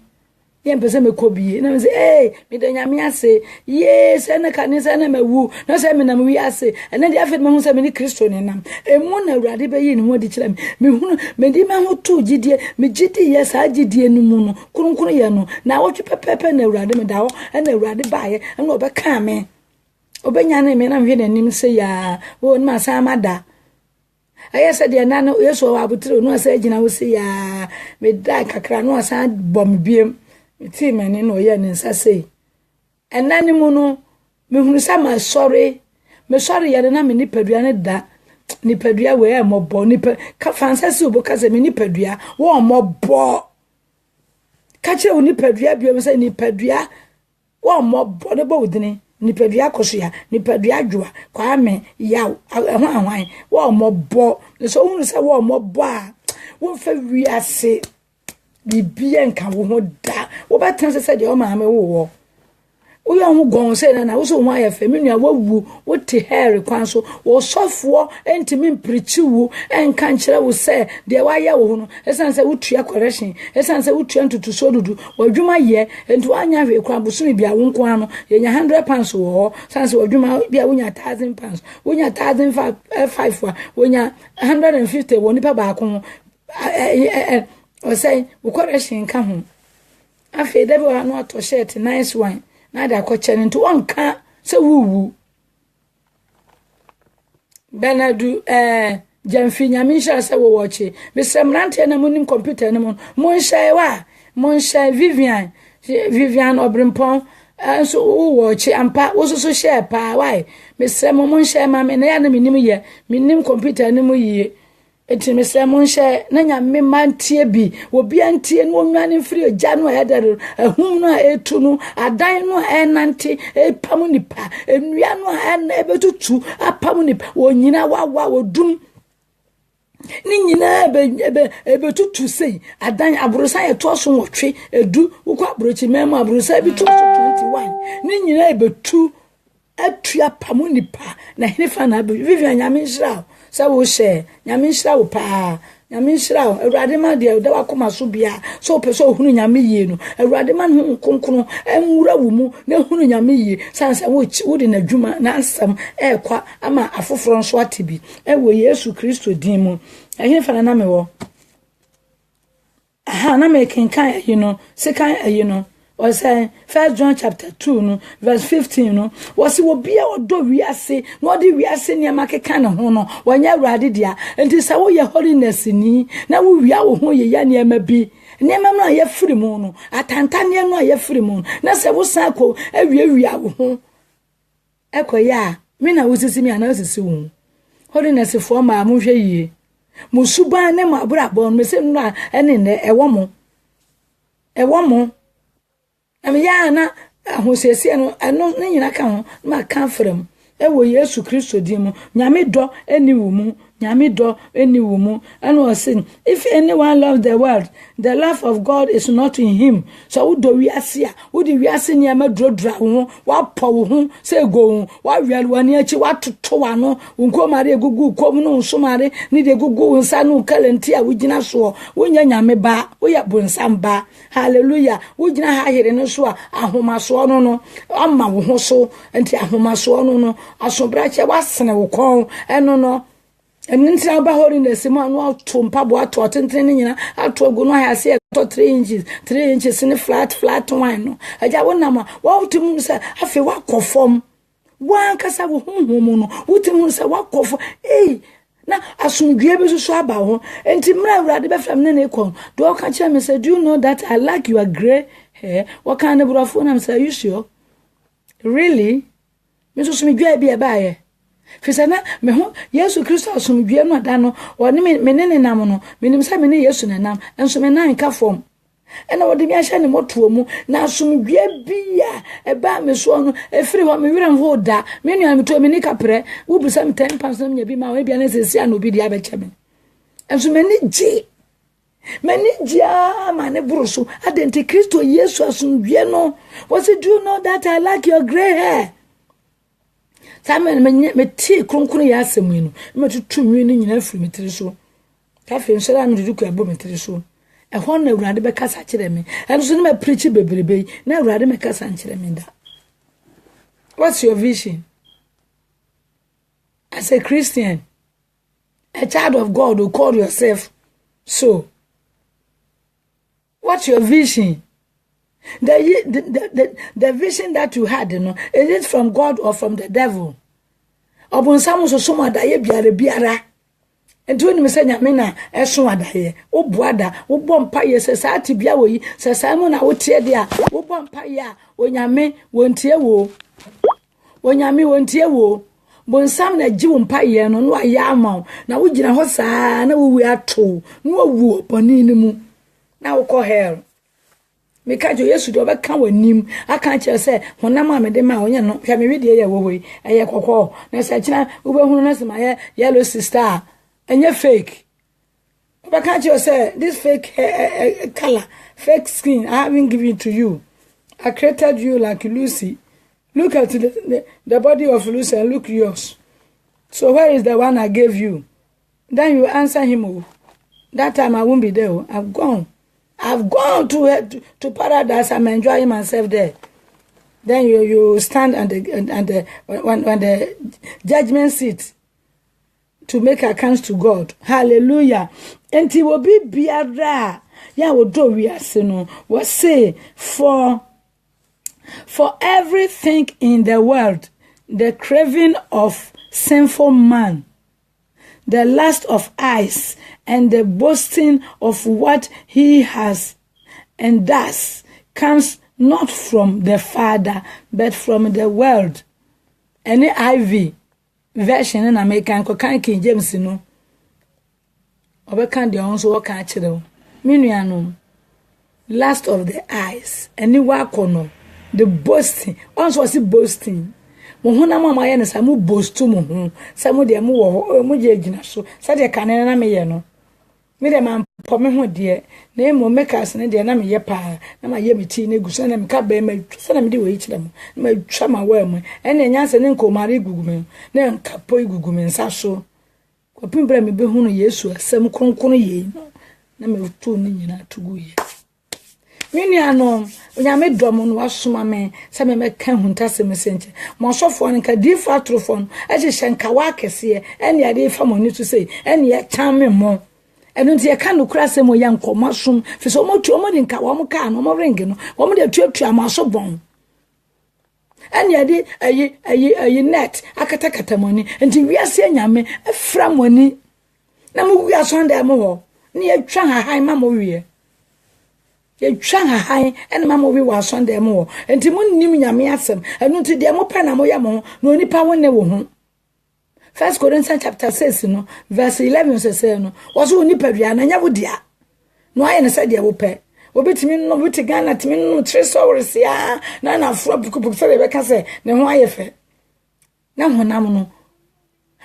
Ye mpese me ko bie. Na me say me de nyame ase. Yes, ene kanisa na mawu. Na se me na me wi ase. Ene de afet me hu se me ni Kristo ne nam. Emu na Awurade be yi ne ho di kira me. Me hunu me di ma ho to gidie. Me gidi yes a gidie no mu no. Kurunkuru ye no. Na wotwe pepepe na Awurade me da ho. Na Awurade baaye. Na obeka me. Obenya na me na hwe nanim se ya. Wo ma sa amada. Aya se de na no Yesu wa abutire no asa agina wo se ya. Me da kakra no asa bom biem. Ti mani no ye ne nsase enani mu no me hunu sa ma sorry me sorry ye na me nipadua ne da nipadua we e mobo nipa ka fansase obo ka se me nipadua wo mobo ka kire wo nipadua bia me se nipadua wo mobo ne bo wudini nipadua kosoya nipadua adwoa kwa me yaw ahwan wo mobo so hunu sa wo mobo a wo fa wiase bibia nka wo ho da wo betan se de o ma me wo yo ho gon se na wo so ho ayefe me nua wawu wo te hair kwan so wo sofo entimi mprichi wu enka nkire wo se de wa ye wo ho no esan se wo tua correction esan se wo tua ntutu so dudu wadwuma ye entu anya hwe kwan busumi bia wo nko ano ye nya 100 pounds wo san se wadwuma bia wo nya 1000 pounds wo nya 1005 wo nya 150 wo nipa ba ko o say we correction ka ho afi da bi wa no to shirt nice one na da ko chene nto onka se wuwu benadu jamfi nyame sha se wo woche me semrante na munim computer na mon share Vivian Obrimpon so wo woche ampa wo so share pa why me sem mon share ma me na ya na minim ye minim computer na mu ye enti me se mo nhye na nyame mantie bi obi antie no onwane free ogya no ayedere ahum no etu no adan no enante epam nipa enua no ebetutu apam nipa wonyina wawa wodum ni nyina ebetutu sei adan abrosa yetoso wotwe edu ukọ abrochi memo abrosa bi toso 21 ni nyina ebetu atua pam nipa na hinifa na Vivian nyame nhira sa wo hye nyame nhira wo pa nyame nhira wo Awurade ma de da wakoma so bia so peso hunu nyame yie no Awurade ma no konkono enwura wo mu na hunu nyame yie sansa wo de na dwuma na ansam ekwa ama afoforo nso atebi ewo Yesu Kristo din mu hinifa na me wo aha na me kenkan sekan was 1 John chapter 2 no verse 15 no was wo bia odo wiase no de wiase ne makeka ne ho no wanya Awurade dia enti sa wo ye holiness ni na wo wia wo ho ye ya ne ma bi ne ma no ya firi mu no atantane no ya firi mu na se wo san ko awia wo ho ekoya me na wo sisi mi ana sisi wo holiness fo ma mo hwe yie mo suban ne ma brabon me se no ene ne ewo mo ya na ahosiesie no eno nyina ka ho ma ka frem ewo Yesu Kristo di mu nyame do eni wo mu nyame do eni wo mu and was saying if anyone loves the world the love of God is not in him so wo do wiase a wo di wiase ne ma drodra wo wa po wo ho se go wa wial wani achi wa toto wa no nko mare gugu kom no nso mare ni de gugu nsa no kalenti a wo gina so wo nya nyame ba wo ya bonsam ba hallelujah wo gina ha here no so a ahomaso no amma wo ho so enti ahomaso no asobrache wasene wo kon eno no enintra ba holiness ma no to mpabo ato tenten nyina ato agu no ha se to 3 inches ni flat wine no aja wonama wa utim se afi wa kofom wan kasa wo honhom no utim se wa kofo na asumdwe be so aba ho enti mra Awurade be fam na ekon do o ka kire me say do you know that I like your gray hair what kind of brofo na me say you sure really me so sumdwe bi e ba ye fisana me ho Yesu Kristo asumdwe no da no woni me ne nam no menim sa me ne Yesu ne nam enso me nan ka fom ena wodi mi ahye ne moto mu na asumdwe bia e ba me so no efiri ho me wiram ho da me nua me to me ni kapre wo bisa me 10 pounds na me bi ma we bia na sesi an obi dia be cheme enso me ni ji ma ne brusu adenti Kristo Yesu asumdwe no was it do you know that I like your gray hair Samen me ti kronkron ya asemu no me tutu nwi ni nyina firi metiri so ka fe nsera no dudu ko abo metiri so e ho na Awurade be kasa kire me en so me preach bebrebe na Awurade me kasa kire me da. What's your vision as a Christian, a child of God who call yourself so? What's your vision? The vision that you had, is it from God or from the devil? Obon samu so so da ye biara enti woni me se nyame na eso ada ye wo boada wo bompa ye se sa ati bia wo yi se sa mu na wo tie dia wo bompa ya onyame wontie wo bonsam na ji wo mpa ye no no aya ama na wo gina ho saa na wo wi ato no wo opani ni mu na wo ko hell me ka jo Yesu do be kan wanim aka kire se honam amede ma onye no hwa me widie ye wo hoi eye kokko na se kina wo be hunu na se ma ye yellow sister enye fake be ka kire se this fake color fake skin I haven't given to you. I created you like Lucy. Look at the body of Lucy and look yours. So where is the one I gave you? Then you answer him, oh, that time I won't be there. Oh, I've gone to paradise. I'm enjoying myself there. Then you stand on the judgment seat to make accounts to God. Hallelujah. And he will be biara. Yeah, we do we are what say for everything in the world, the craving of sinful man, the lust of eyes, and the boasting of what he has, and thus comes not from the Father, but from the world. Any IV version in American King James, obeka de on so waka akire me nuanom last of the eyes any wa kono the boasting on so si boasting mo hona mama ye ne sa mo boast mo hu sa mo de mo wo mo je gina so sa de kanene na me ye no me de man po me ho de na mo makers ne de na me ye pa na ma ye meti na gusa na me ka ba ma sa na me de we kire mo na ma twa ma wa mu ene nyanse ne nkomare gugume na nkapo gugume nsa so ko pimbra me be hu no Yesu asem kronkron ye na me to ni nyina tugu ye mini ano onyame dom no wasoma me se me ka huntase mesenche mo sofo nka di fatrofon eje hyenka wa kese ene ade fa mo ni to sei ene ye tame mo enu nti ye ka no kura se mo ya nkomasom fi so mo tu mo di nka wa mo ka no mo ringi no wo mo de tuatu amaso bon ene ade ayi net akatakata moni nti wiase anyame afra moni na mo wi asonda mo ho ne ye twa hahan ma mo wie ye twa hahan ene ma mo wi wa asonda mo ho nti mo nim nyame asem enu nti de mo pa na mo ya mo no nipa won ne wo ho 1 Corinthians chapter 6 no verse 11 says no waso nipa dua na nya wodia no aye ne se de wo pe obetimi no beti Ghana timi no 3 stories ya na afro pukupuku se be ka se ne ho aye fe na honam no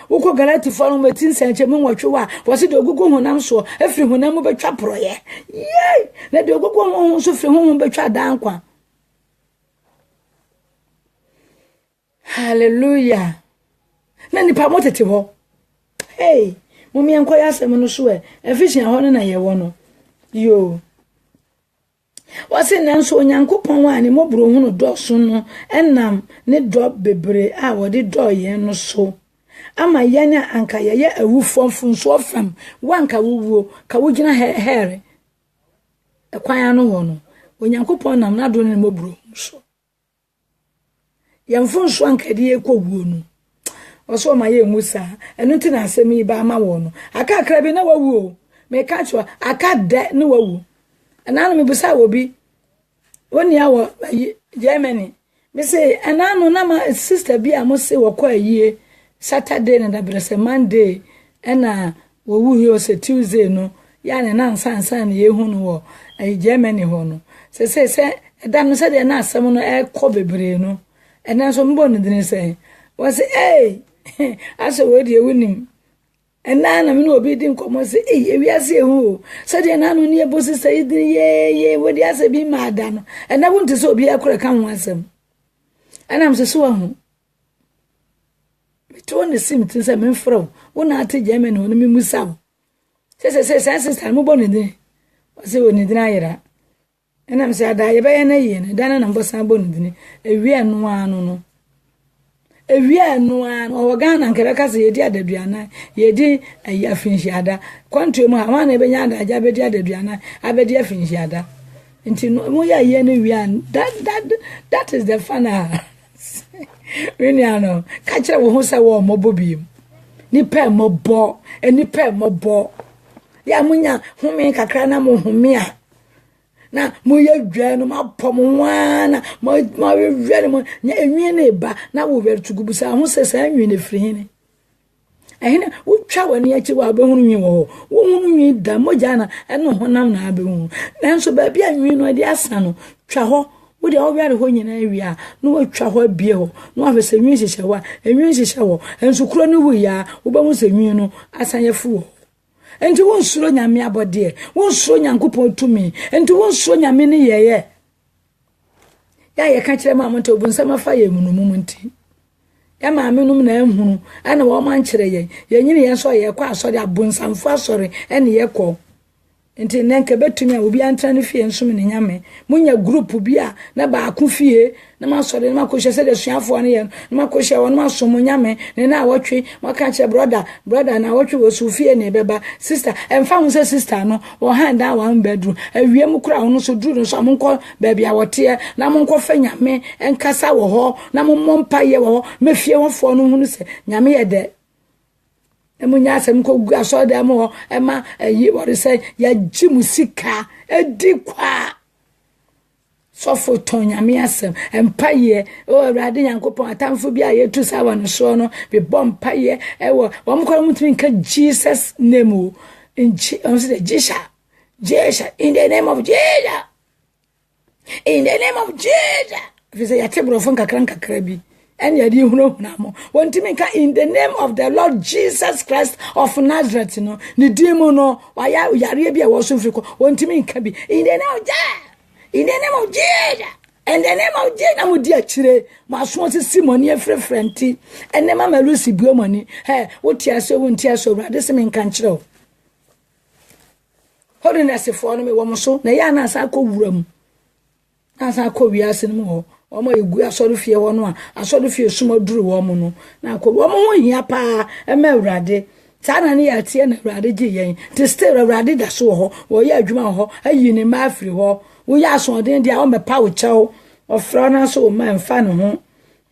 woko Galati fo no metin sanche mu nwatwe wa wose de ogugu honam so afiri honam betwa proye yey na de ogugu honam so firi honam betwa dankwa hallelujah na nipa motete ho hey mummy enko ya asem no so efficient ho na ye wo no yo wase nanso onyankopon wa ne mobro hu no doso no enam ne do bebre a wode do ye no so ama yanya anka ye awufo so fam wanka wuwo ka wugina here ekwan ano ho no onyankopon nam na do ne mobro so yamfo so anka de ekowuo no oso ma ye musa enu nti na asem yi ba ma wo no aka akra bi na wawu me ka chwa aka de ne wawu ananu me busa obi woni awo Germany me say ananu na ma sister bi amose wokọ ayie Saturday na dabrese Monday ena wawu yo se Tuesday no ya ne na nsansan ye hu no wo Germany ho no se da no se de na asem no e kọ bebre no ena so mbo ne dine se was eh asa we de wunim ena na me no obi din komo se ewiase ehu se de na no ne ebosi se idin ye we de asa bi ma ada no ena wonte se obi akora ka ho asem ena am se so hu to ne sim tin se me mfro wona ate Germany ho no me musa se sister mo bo ne din wase woni din ayira ena am se ada ye ba ye na ye ne dan na mbosan bo ne din ewi anu anu no ewi anu anu o Ghana nkere ka se yedi adaduana yedi afinshi ada kwantu mu ha wana ebenya ada aja bedi adaduana abedi afinshi ada nti mo ya ye na wi an that is the fun when you know ka kire wo ho se wo mobo biem ni pe mobo eni pe mobo ya munya home kakra na mo home a na mo ye dwa no ma pom wana mo we mo nya enwi na eba na wo we tugubusa ho se sa enwi na firi hene ehene wo twa wani achi wa behunu nwi wo hunu nwi da mo jana eno honam na abehunu nanso ba bia nwi no de asa no twa ho wo de obiare ho nyina awi a no wo twa ho abie ho no afese nwi hihye wa enwi hihye wo enso kuro no wu ya wo ba mu se nwi no asanyefu wo enti won suro nyame abode won suro nyankopon tumi enti won suro nyame ne yeye ya ye ka kire ma monte obunsam afa ye munumumu nti ya ma amenum na ehunu ana wo man kire ye nyine ye so ye kwa asori abunsamfo asori ene ye ko enti nenke betumi a obi antra ne fie nsum ne nyame munya group bi a na ba aku fie na ma sori na ma ko hye de suafo ne ye na ma ko hye won ma so mu nyame ne na awotwe ma ka kire brother na awotwe wo su fie ne beba sister emfa hu se sister no wo hand down one bedroom awie mu kura ho so duru so monko ba bia wote na monko fa nyame enkasa wo ho na mompa ye wo ho me fie wo fo no hu se nyame ye de emunya asem ko aso da mo ema yi wori say ya ji musika edi kwa so foto nyame asem empaye o awrade yankopon atamfo bia ye tu sawa no so no be bompa ye ewo wom ko mutumi nka Jesus name in Jesus, in the name of Jesus. In the name of Jesus. If you say ya tebro fon kakran kakrabi, and ya di hunu hunamo. Want me ka in the name of the Lord Jesus Christ of Nazareth, no, ni dimo no, waya yare bia wo so friko. Want me ka bi in the name of Jesus. In the name of Jesus. In the name of Jesus, I'm dear chire. My small simony a friend, and the mama Lucy Biomani. Hey, what tear so won't tear so bad. This mean can't show. Holiness for me, woman so, Nayana Sako room. As I call we ask more. Or my good, I saw the fear one. I saw the fear small drew woman. Now, call woman yapa, and Melrade. Tanani at Tiana Raddy, to still a raddy that saw her, or ya Jumaho, a uni mafri ho. We ask one day, I'm a power chow of Frana so man fan home.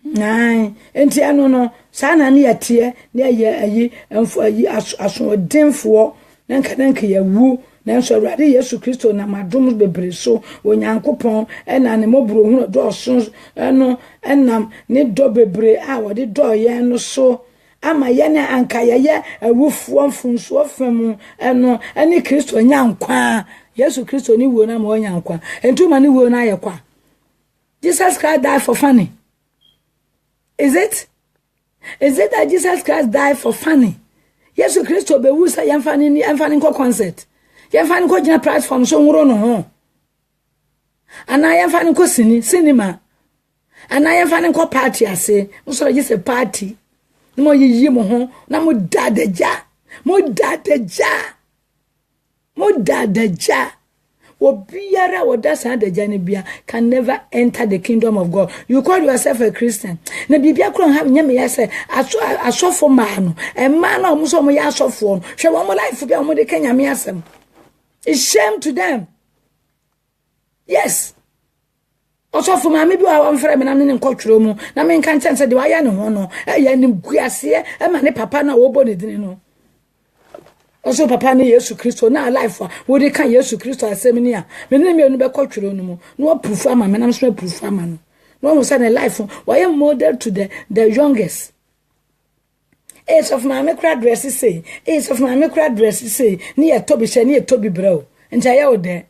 Nay, and Tiano no, Sana near tear, near ye, and for ye as a dim for, Nanka ye woo. Nanso Awurade Yesu Kristo na madom bebre so onyankopon enanemo bro hu do so eno enam ne do bebre a wode do ye no so ama ye ne anka ye awufuo mfunso fam eno ene Kristo nyankwa Yesu Kristo ni wo na ma onyankwa entuma ni wo na ye kwa Jesus Christ died for funny. Is it that Jesus Christ died for funny? Yesu Kristo be wu sa yamfani ko concert. Yamfani ko jina platform so nworo no ho. Ana yamfani ko cinema. Ana yamfani ko party ase. Mo just party. Mo yiyi mo ho na mo dadeja. Mo dadeja. Obiara wodasa dadeja ne bia can never enter the kingdom of God. You call yourself a Christian. Na bibia kro ha nyame ya say asofo ma no. E ma na omo so mo ya asofo no. Hwe wo mo life bia omo de kanyame asem. It's shame to them. Yes. Also for my maybe I want for me na me nkotwero mu na me nka ntense de waya ne ho no ya ne guase e ma ne papa na wo bo ne dini no. Also papa ne Yesu Kristo na life wo de kan Yesu Kristo asem ni a me ne me onu be kotwero no mu no approve ama me na me so approve ama no. No mo say na life why model to the youngest. Ace of my micro dress say, Ace of my micro dress say, near Toby Shan, near Toby Bro, and Jayo there.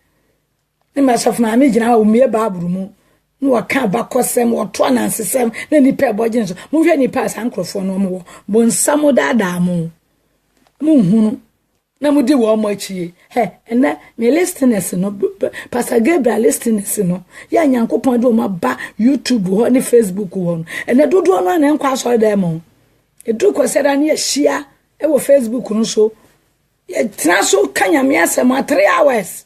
The mass of my image now, mere babrumu. No, I can't back or some or twan and some, then the pair bodies, move any pass uncle for no more. Bon some of that damu. Moon, no more do one much ye. Hey, and that me listeners, no, Pastor Gabriel listeners, no. Young uncle Pondo, my back YouTube or any Facebook one, and I do one and cross all them. Edu ko sera na yehia e wo Facebook no so ye tena so kanya me asema 3 hours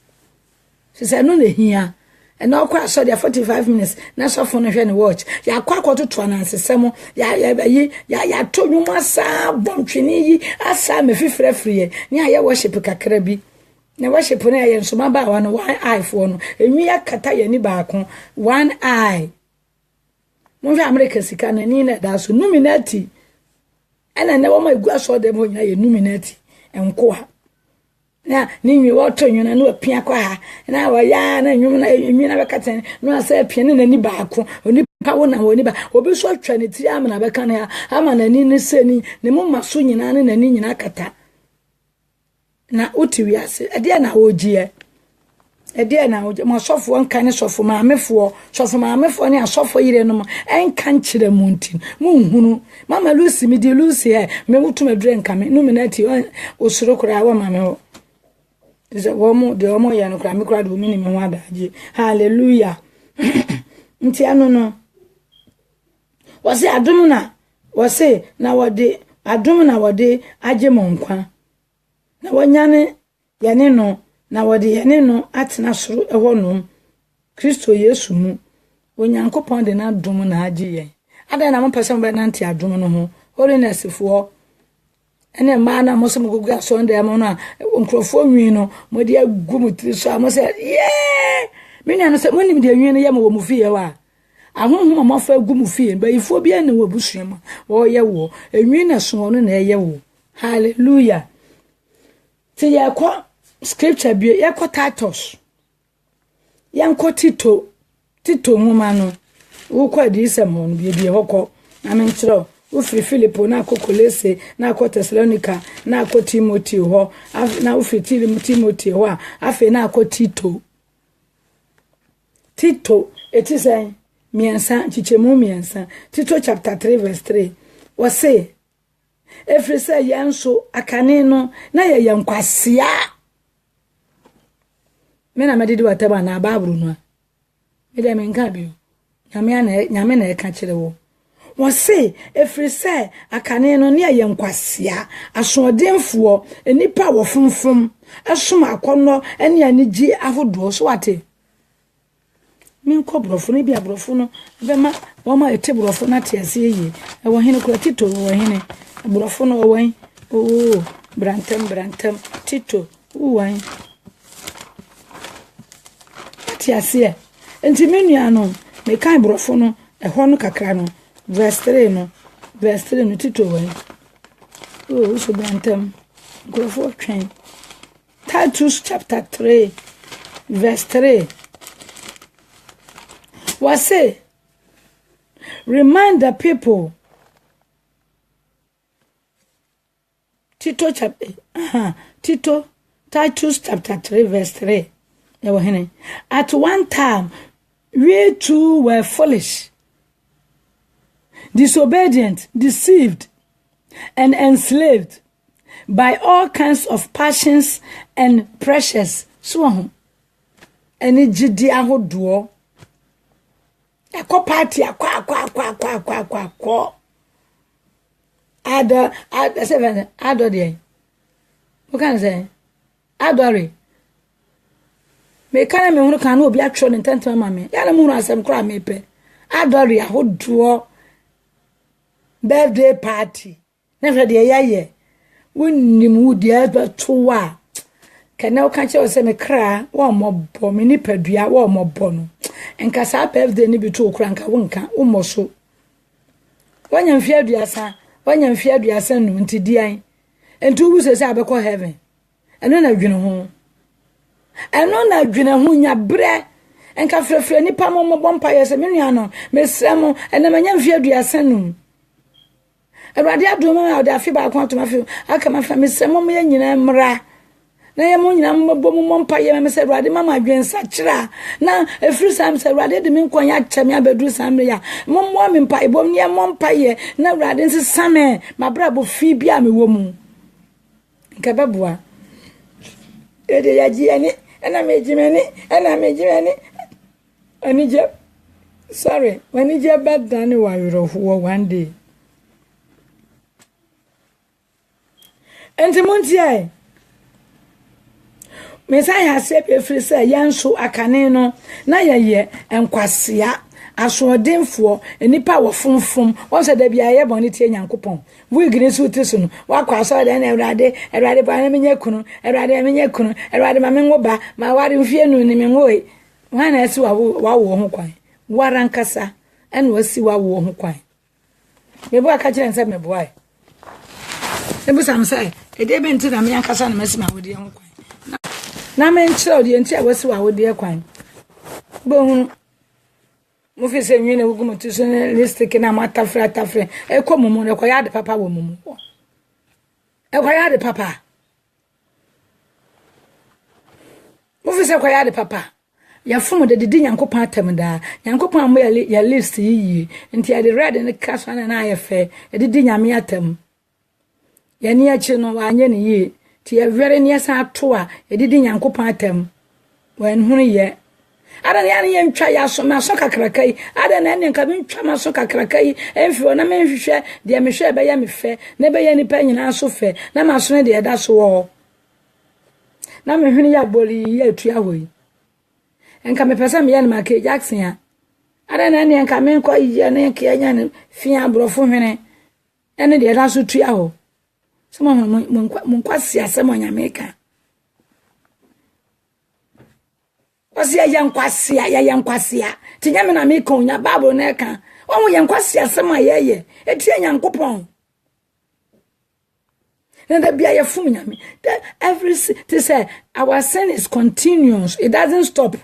she said no na hia and na kwa so there 45 minutes na so for no hwe ne watch ya kwa to na nsesem ya to nwuma sa bontwini yi asa me fifrefrie ni aye worship kakra bi na worship na ye nsoma ba wa no one eye for no enwi akata ye ni baako one eye mo hwe America sika na ni na da so nominati ana na wo ma gu aso dem honya ye numinati enko ha na ninwi wo to nwuna na opia kwa ha na wa ya na nwum na enwi na bekata no asa pia ne nani baako oni pa wo na woni ba obi so atwa ne tiri ama na beka na ama na ni ne seni ne mo maso nyina ne nani nyina kata na otiwi ase ade na ogie ede na mo sofo nka ne sofo maamefo ne asofo yire no enka nkyere muntin munhunu mama Lucy mi di Lucy he me mutu madure nka me nominati osoro kura wa mama ho ze womo de womo ya no kura me kura do mi ni me ho adaje hallelujah nti anu no wose adum na wose na wode adum na wode aje mo nkwa na wonyane yane no na wode yene no atena soro eho no Kristo Yesu mu onyankopon de na dum na agi yen ada na mpesa mbe na nti adum no ho holiness fo ene ma na mo so gugu aso nda mo no nkrofo nwi no mo de agu mutri so mo se yeah me nya no se mo nim de nwi no ye mo mu fie wa ahonhom mo fa agu mu fie ba ifo bia ne wo busuema wo ye wo enwi na so no na ye wo hallelujah ti ya kwa scripture bi yakọ Titus yankọ Tito nwoma no wo kwa di isem no bi hokọ na me nkyerɛ ufiri Filipo na akọ Kolese na akọ Thessalonica na akọ Timothy ho na ufiri Timothy ho a afi na akọ Tito eti say miensa chichemu miensa Tito chapter 3 verse 3 wase efiri say yanso akane no na ye yankwasea me na medidi wataba na Bible no me dem nka bi nyame na eka kire wo wase efiri say akane no na ye yankwasea asodenfo enipa wo funfum asom akono ene anigi ahodo so wate min ko brofo ne bia brofo no be ma wo ma ete brofo na te ase yi e wo hene kura Tito wo hene brofo no wo wan oh brantem Tito wo wan te ase enti menua no me kan brofo no e ho no kakra no verse 3 no Tito wan oh so brantem brofo twen Titus chapter 3 verse 3 wase remind the people Titus chapter 3 verse 3 at one time we too were foolish, disobedient, deceived, and enslaved by all kinds of passions and pressures. So any jidi ahodo akọ party akọ ada seven adore what can I say adore me kan me hunu kan obi atwo ne ntantama mame ya na mu hunu asem kra me pe adore ahodo birthday party na hwe de ye wonnim wudi abato wa kana o kan che o se me kra wo mobbo me ni padua wo mobbo no enka sa birthday ni bi to kra nka wonka umoso wanya mfia aduasa no ntidian entu wu se abekọ heaven eno na dwene ho nya bre enka frefre ni pa mombo mpa yese me nua no mesremo ena manya mfia aduasa no Erade adoma ode afi ba kwa to mafi aka mafa mesremo me nyina mra na ye mo nyina mbbo mo mpa ye me se Erade mama adwensa kira na efiri sam se Erade de me nkonya kyame abedu sam ya mo me mpa ibom ne mo mpa ye na Erade nse same mabrabo fi bia me wo mu nka babua ede ya ji ani ena mejimeni anije sorry wanije bad than wa yoro one day enti montie Messiah sepe frisa yanso akane no na yeye enkwasea asodemfo enipa wo funfum won se da bia ye boni tie nyankopon wo gine su tisu no wakwa so da na Erade ba na menye kunu Erade ma menwo ba ma ware mfie nu ni menwo wana esi wa wo ho kwan warankasa ene wasi wa wo ho kwan mebo aka kire nse mebo ai ebu sam sai ede be nti na me yankasa na mesi ma wodi ho kwan na men chiro de nti a wasi wa wodi kwan bo hu mo fi se nwene wugu mutu so list ke na matafra e ko mumu ne ko ya de papa wo mumu e ko ya de papa mo fi se ko ya de papa ya fumu de didi nyankopon atam da nyankopon am ya list yi nti ya de red ne kaso na ya fe e didi nyame atam ya ni achi no wa anye ne yi ti ya vere ne sa to a e didi nyankopon atam wan hunu ye ada ne ya ntwa ya so ma so kakrakai ada na ne nka bi ntwa ma so kakrakai emfi na me nhwehwe de me hwe be ya me fe na be ya ni pa nyina so fe na ma so ne de da so wo na me hwene ya boli ya tua hoyi enka me pesa me ya na Michael Jackson ya ada na ne nka me nko yi ne ke anya ne fia abrofo hwene ene de da so tua ho so mo nkwasi asem onyameka osi ya yankwasia tinyame na me kon nya Bible na ka won yankwasia sema yeye etie nyankopon na da bia ye fum nyame every to say our sin is continuous, it doesn't stop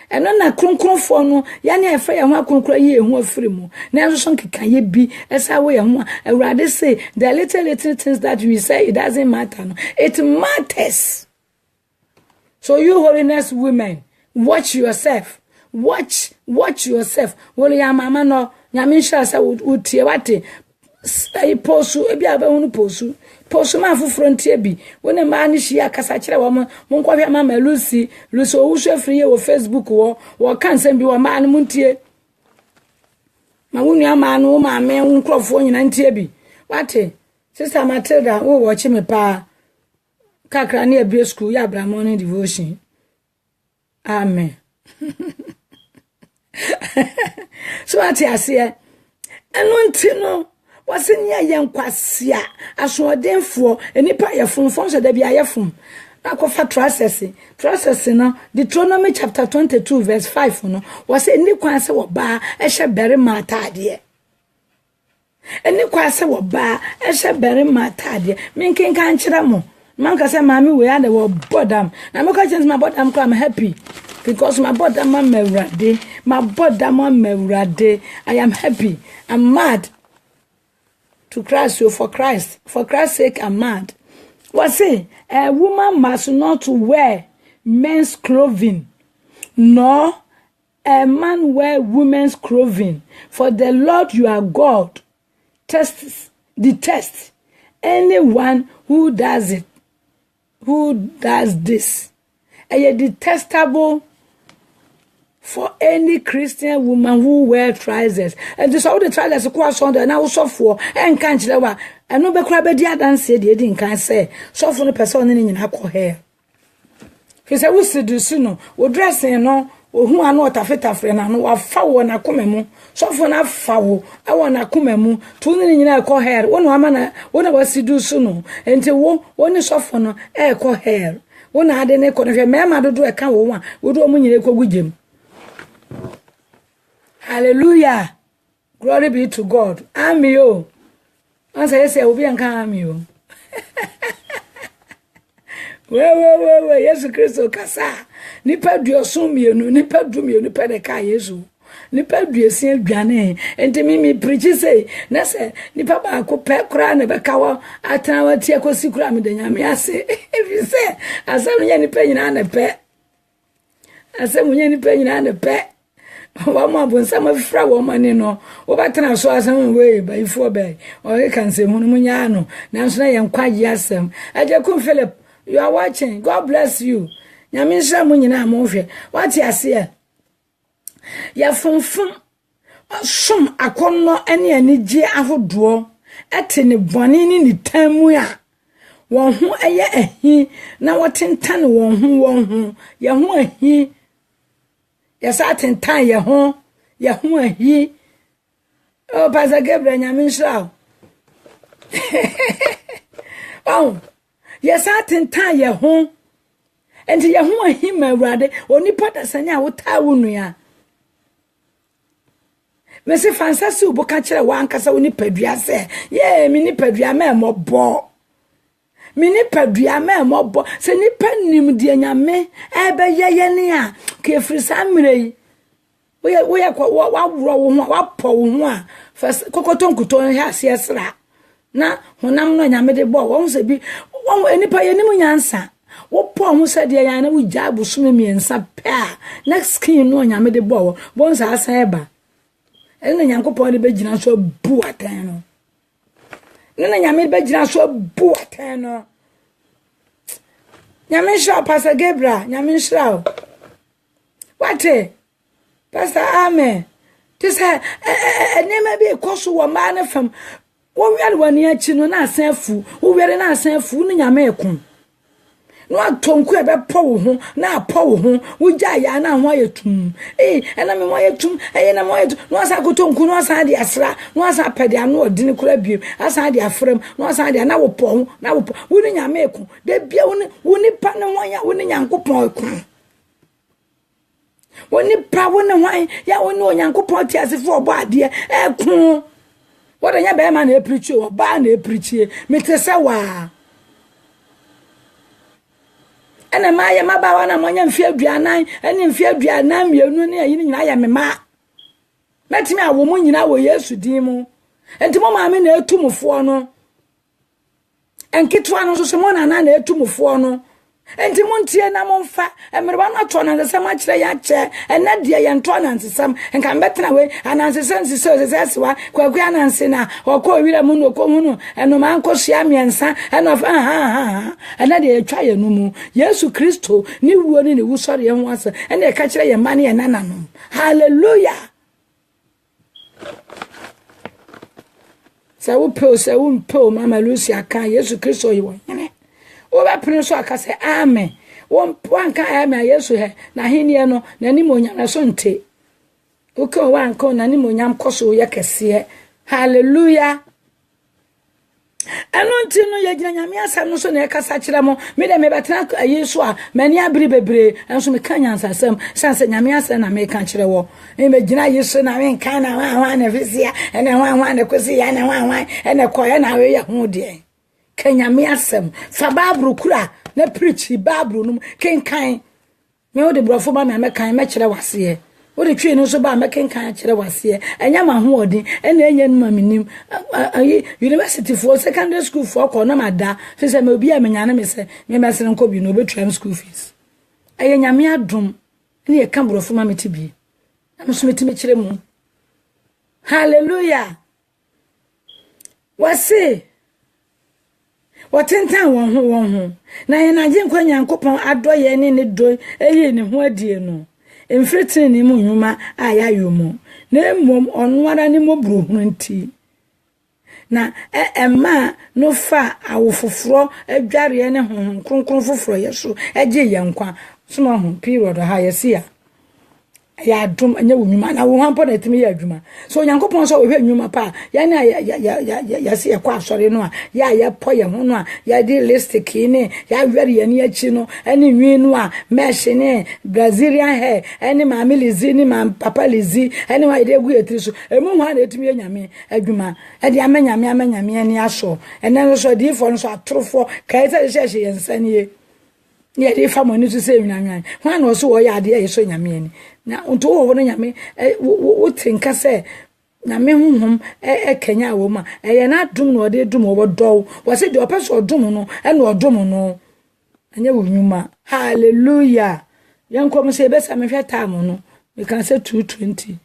eno na kronkronfo no ya na efa ya ho akronkro ye hu afiri mu na enso so nkeka ye bi esa we ya ho awurade say the little things that we say it doesn't matter no it matters. So you holiness women, watch yourself. Watch yourself. Wole ya mama no nyame hia sa utie wate posu ebi aba hunu posu ma fufuro ntie bi wona ma ni hia kasa kire wo mo nkwohwe mama Lucy owusu afiri ye wo Facebook wo kan sem bi wo ma no muntie ma wunu ama no ma me nkrofo nyina ntie bi wate sister Matilda wo watch me pa kakra na ebie school ya bra morning devotion. Amen. So ati ase eno ntino wase nya yenkwase a asodenfo enipa yefunfon so da bia yefun akofa process no Deuteronomy chapter 22 verse 5 no wase eni kwanse wo ba ehye bere matade eni kwanse wo ba ehye bere matade minkin kan kire mo man ka say mami we and wo bodam na me ka change my bodam I'm happy because my bodam am mewrade I am happy. I'm mad to Christ. So for Christ's sake I'm mad. What say a woman must not wear men's clothing, nor a man wear women's clothing, for the Lord your God detests anyone who does this. A detestable for any Christian woman who wear trousers. And this all the trousers ko so and now so for and kan kire wa eno be kura be dia dance de din kan say so for no person ni nyina ko hair. He say we seduce no wo dressing no wo hu anu otafetafre na no wa fa wo na komemu so for na fa wo e wo na komemu tu ni nyina ko hair wo no ama na wo na wa seduce no enti wo ni so for no e ko hair wo na ade ne ko no hwe mema dodo e kan wo wa wo do mu nyina ko gugem. Hallelujah. Glory be to God. Amen. Once I say obi anka amen. We Yesu Kristo kasa. Nipa duosun mienu, nipa du mienu pe de ka Yesu. Nipa duosin adwane. Enti mi preach say, na say nipa ba ko pe kura na be kawo atan wa tie ko sikura me de nyame ase. If you say asem nya nipa nyina na pe. Asem nya nipa nyina na pe. Wama bonsa mafra wo mane no wo batena so asem we ba ifo be o kan se hunu munya no nanso na yenkwaje asem ajakun Philip, you are watching. God bless you. Nyame nsa mu nyina mo hwe wati ase ya fonfon som akonno ene anije ahodo ete ne bone ni tamu a won ho eye ahi na wotentane won ho ye ho ahi yasa tentan ye ho ahi. Oh Pastor Gabriel nyame nsa oh yasa tentan ye ho enti ye ho ahi ma awurade onipa dasanya wota wonu ya mese fansasi uboka kire wa ankasa woni padua se ye mi ni padua ma emobo mini padua ma mobo se ni panim de nyame ebe yeye ne a ke frisa mrei we wa wuro wo ho wa po wo ho a kokotonkuto ha se esra na honam no nyame de bo wo se bi wo enipa ye ni munyansa wo po ho se de ya na wo gya busumi miensa pa next skin no nyame de bo wo nsa asan eba ene nyankopon de be gina so bu atan no nana nyame be gina so bu atan no nyame sha Pastor Gabriel nyame sha wate Pastor Amen this enema be koso wo ma na fam wo wiare wani achi no na asan afu wo wiare na asan afu ni nyame ekun no atonku ebe po wo ho na po wo ho wo gya ya na ho ayetum ena me mo ayetum na mo ayetum no asa kotonku no asa de asra no asa pede ano odini kura biem asa de afrem no asa de na wo po ho na wo po wo ni nyame ekun de bia wo ni pa ne ho ya wo ni nyankopon ekun wo ni pa wo ne ho ya wo ni onyankopon ti asefo obo ade ekun wo de nya be ma na preach o ba na preach me te se wa ene ma ye mabawa na monya mfie aduanan ene mfie aduanan mienu ne ayi nyina ya mema metimi awo mu nyina wo Yesu din mu enti mo maame na etumfo no enkitwa no so mo na etumfo no enti montie na momfa emereba na to na nsesam akire ya che ena de ye nto na nsesam enka mbetena we anansesam siseseswa kwaku ananse na okọ wira mu no ko hunu eno man ko hia miensa eno ha ena de etwa ye no mu Yesu Kristo ni wuo ni wusori ye ho asa ena e ka kire ye mane ye nananom hallelujah sa wo pe mama Lucy aka Yesu Kristo ye wo nyene oba prinso akase amen won wanka amen Yesu he na henie no nani monyam na so nte uko wanka nani monyam koso ye kese hallelujah anonti no ye gina nyame asam no so na ekasa kire mo me de me betena Yesu a mani abiri bebre enso me kanya ansasam sanse nyame asam na me kan kire wo me gina Yesu na me kan na wan na fisia ene wan na kosi ya na wan ene koye na we ye hu de Kenyame asem fa babru kura na preach babru num kenkan me wo de brofo ba me kan me kire wase wo de twe no so ba me kenkan kire wase enya ma ho odin ena enya numa minim university for secondary school for ko na mada se me obi a menya na me se me mesere nko bi no obetram school fees eye nyame adom ne ye kan brofo ma metibi na so metime kire mu hallelujah wase watentan won ho na ye na je nkwa Nyankopon adoye ne do eyi ne ho adie no emfretin ni mu nwuma aya yomo na emom onwara ni mobru hunti na emma no fa awofoforo adware ne ho kronkron foforo yeso eje ye nkwa so ho period ha yesia ya dum anya wunuma na wo hampo na timi ya adwuma so Nyankopon so ohwe nwuma pa ya na ya se kwa asore no a ya po ye ho no a ya di list kine ya were ye ni achi no ani nwi no a mesh ne Brazilian hair ani maami lizi ni mam papa lizi ani wa ide gu etiri so emu ho na etimi ya nyame adwuma e di amanyame ni aso enen so di fo no so atrofo kai se hye yensanie ye di fa mo ni so se nwanwan ho na so wo ya de ye so nyame ni na unto wo no nyame wo tinka se nyame honhom kenya wo ma ye na dum no de dum wo do wo se de opeso dum no e na odum no anya wo nyuma hallelujah yankom se be sa me hweta mo no we can say 220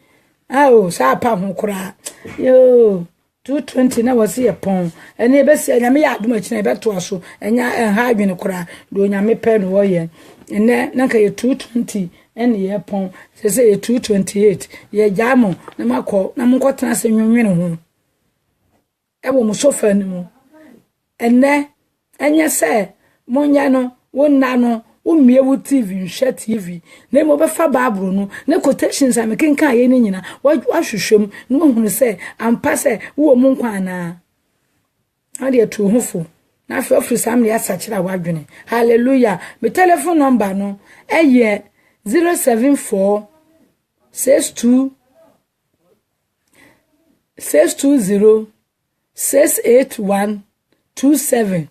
ah sa pa ho kura yo 220 na wasi ye pon ene be se nyame ya adum akina be to aso enya ha adwene kura do nyame pe no wo ye ene na ka ye 220 ene ye pon se ye 228 ye jamo na makọ na mko tena se nwunwene ho e wo mo sofa ni mu ene enye se monya no wonna no umie wu TV nhwe TV na mo be fa babro no na quotations am kenkan ye ni nyina wa hwehwem no hunu se ampa se wo mu nkwa na ade to hofo na afi office am ne asakira wadwene hallelujah me telephone number no eye 074 62 620 681 27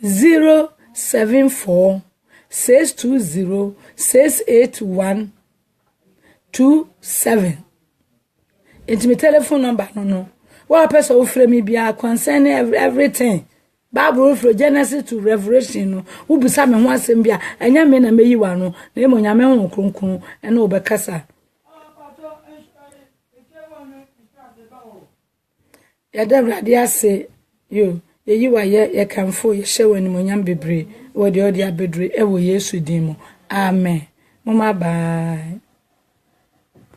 074 620 681 27 it's my telephone number no what person will frame me bia concerning everything Bible from Genesis to Revelation no wo bisa me ho asem bia anya me na meyi wa no na emo nyame ho kronkron e na obekasa ya David ase yo yeyi wa ye kanfo ye hye ni monyam bebre wo de odi abedre e wo Yesu din mu amen mama bye.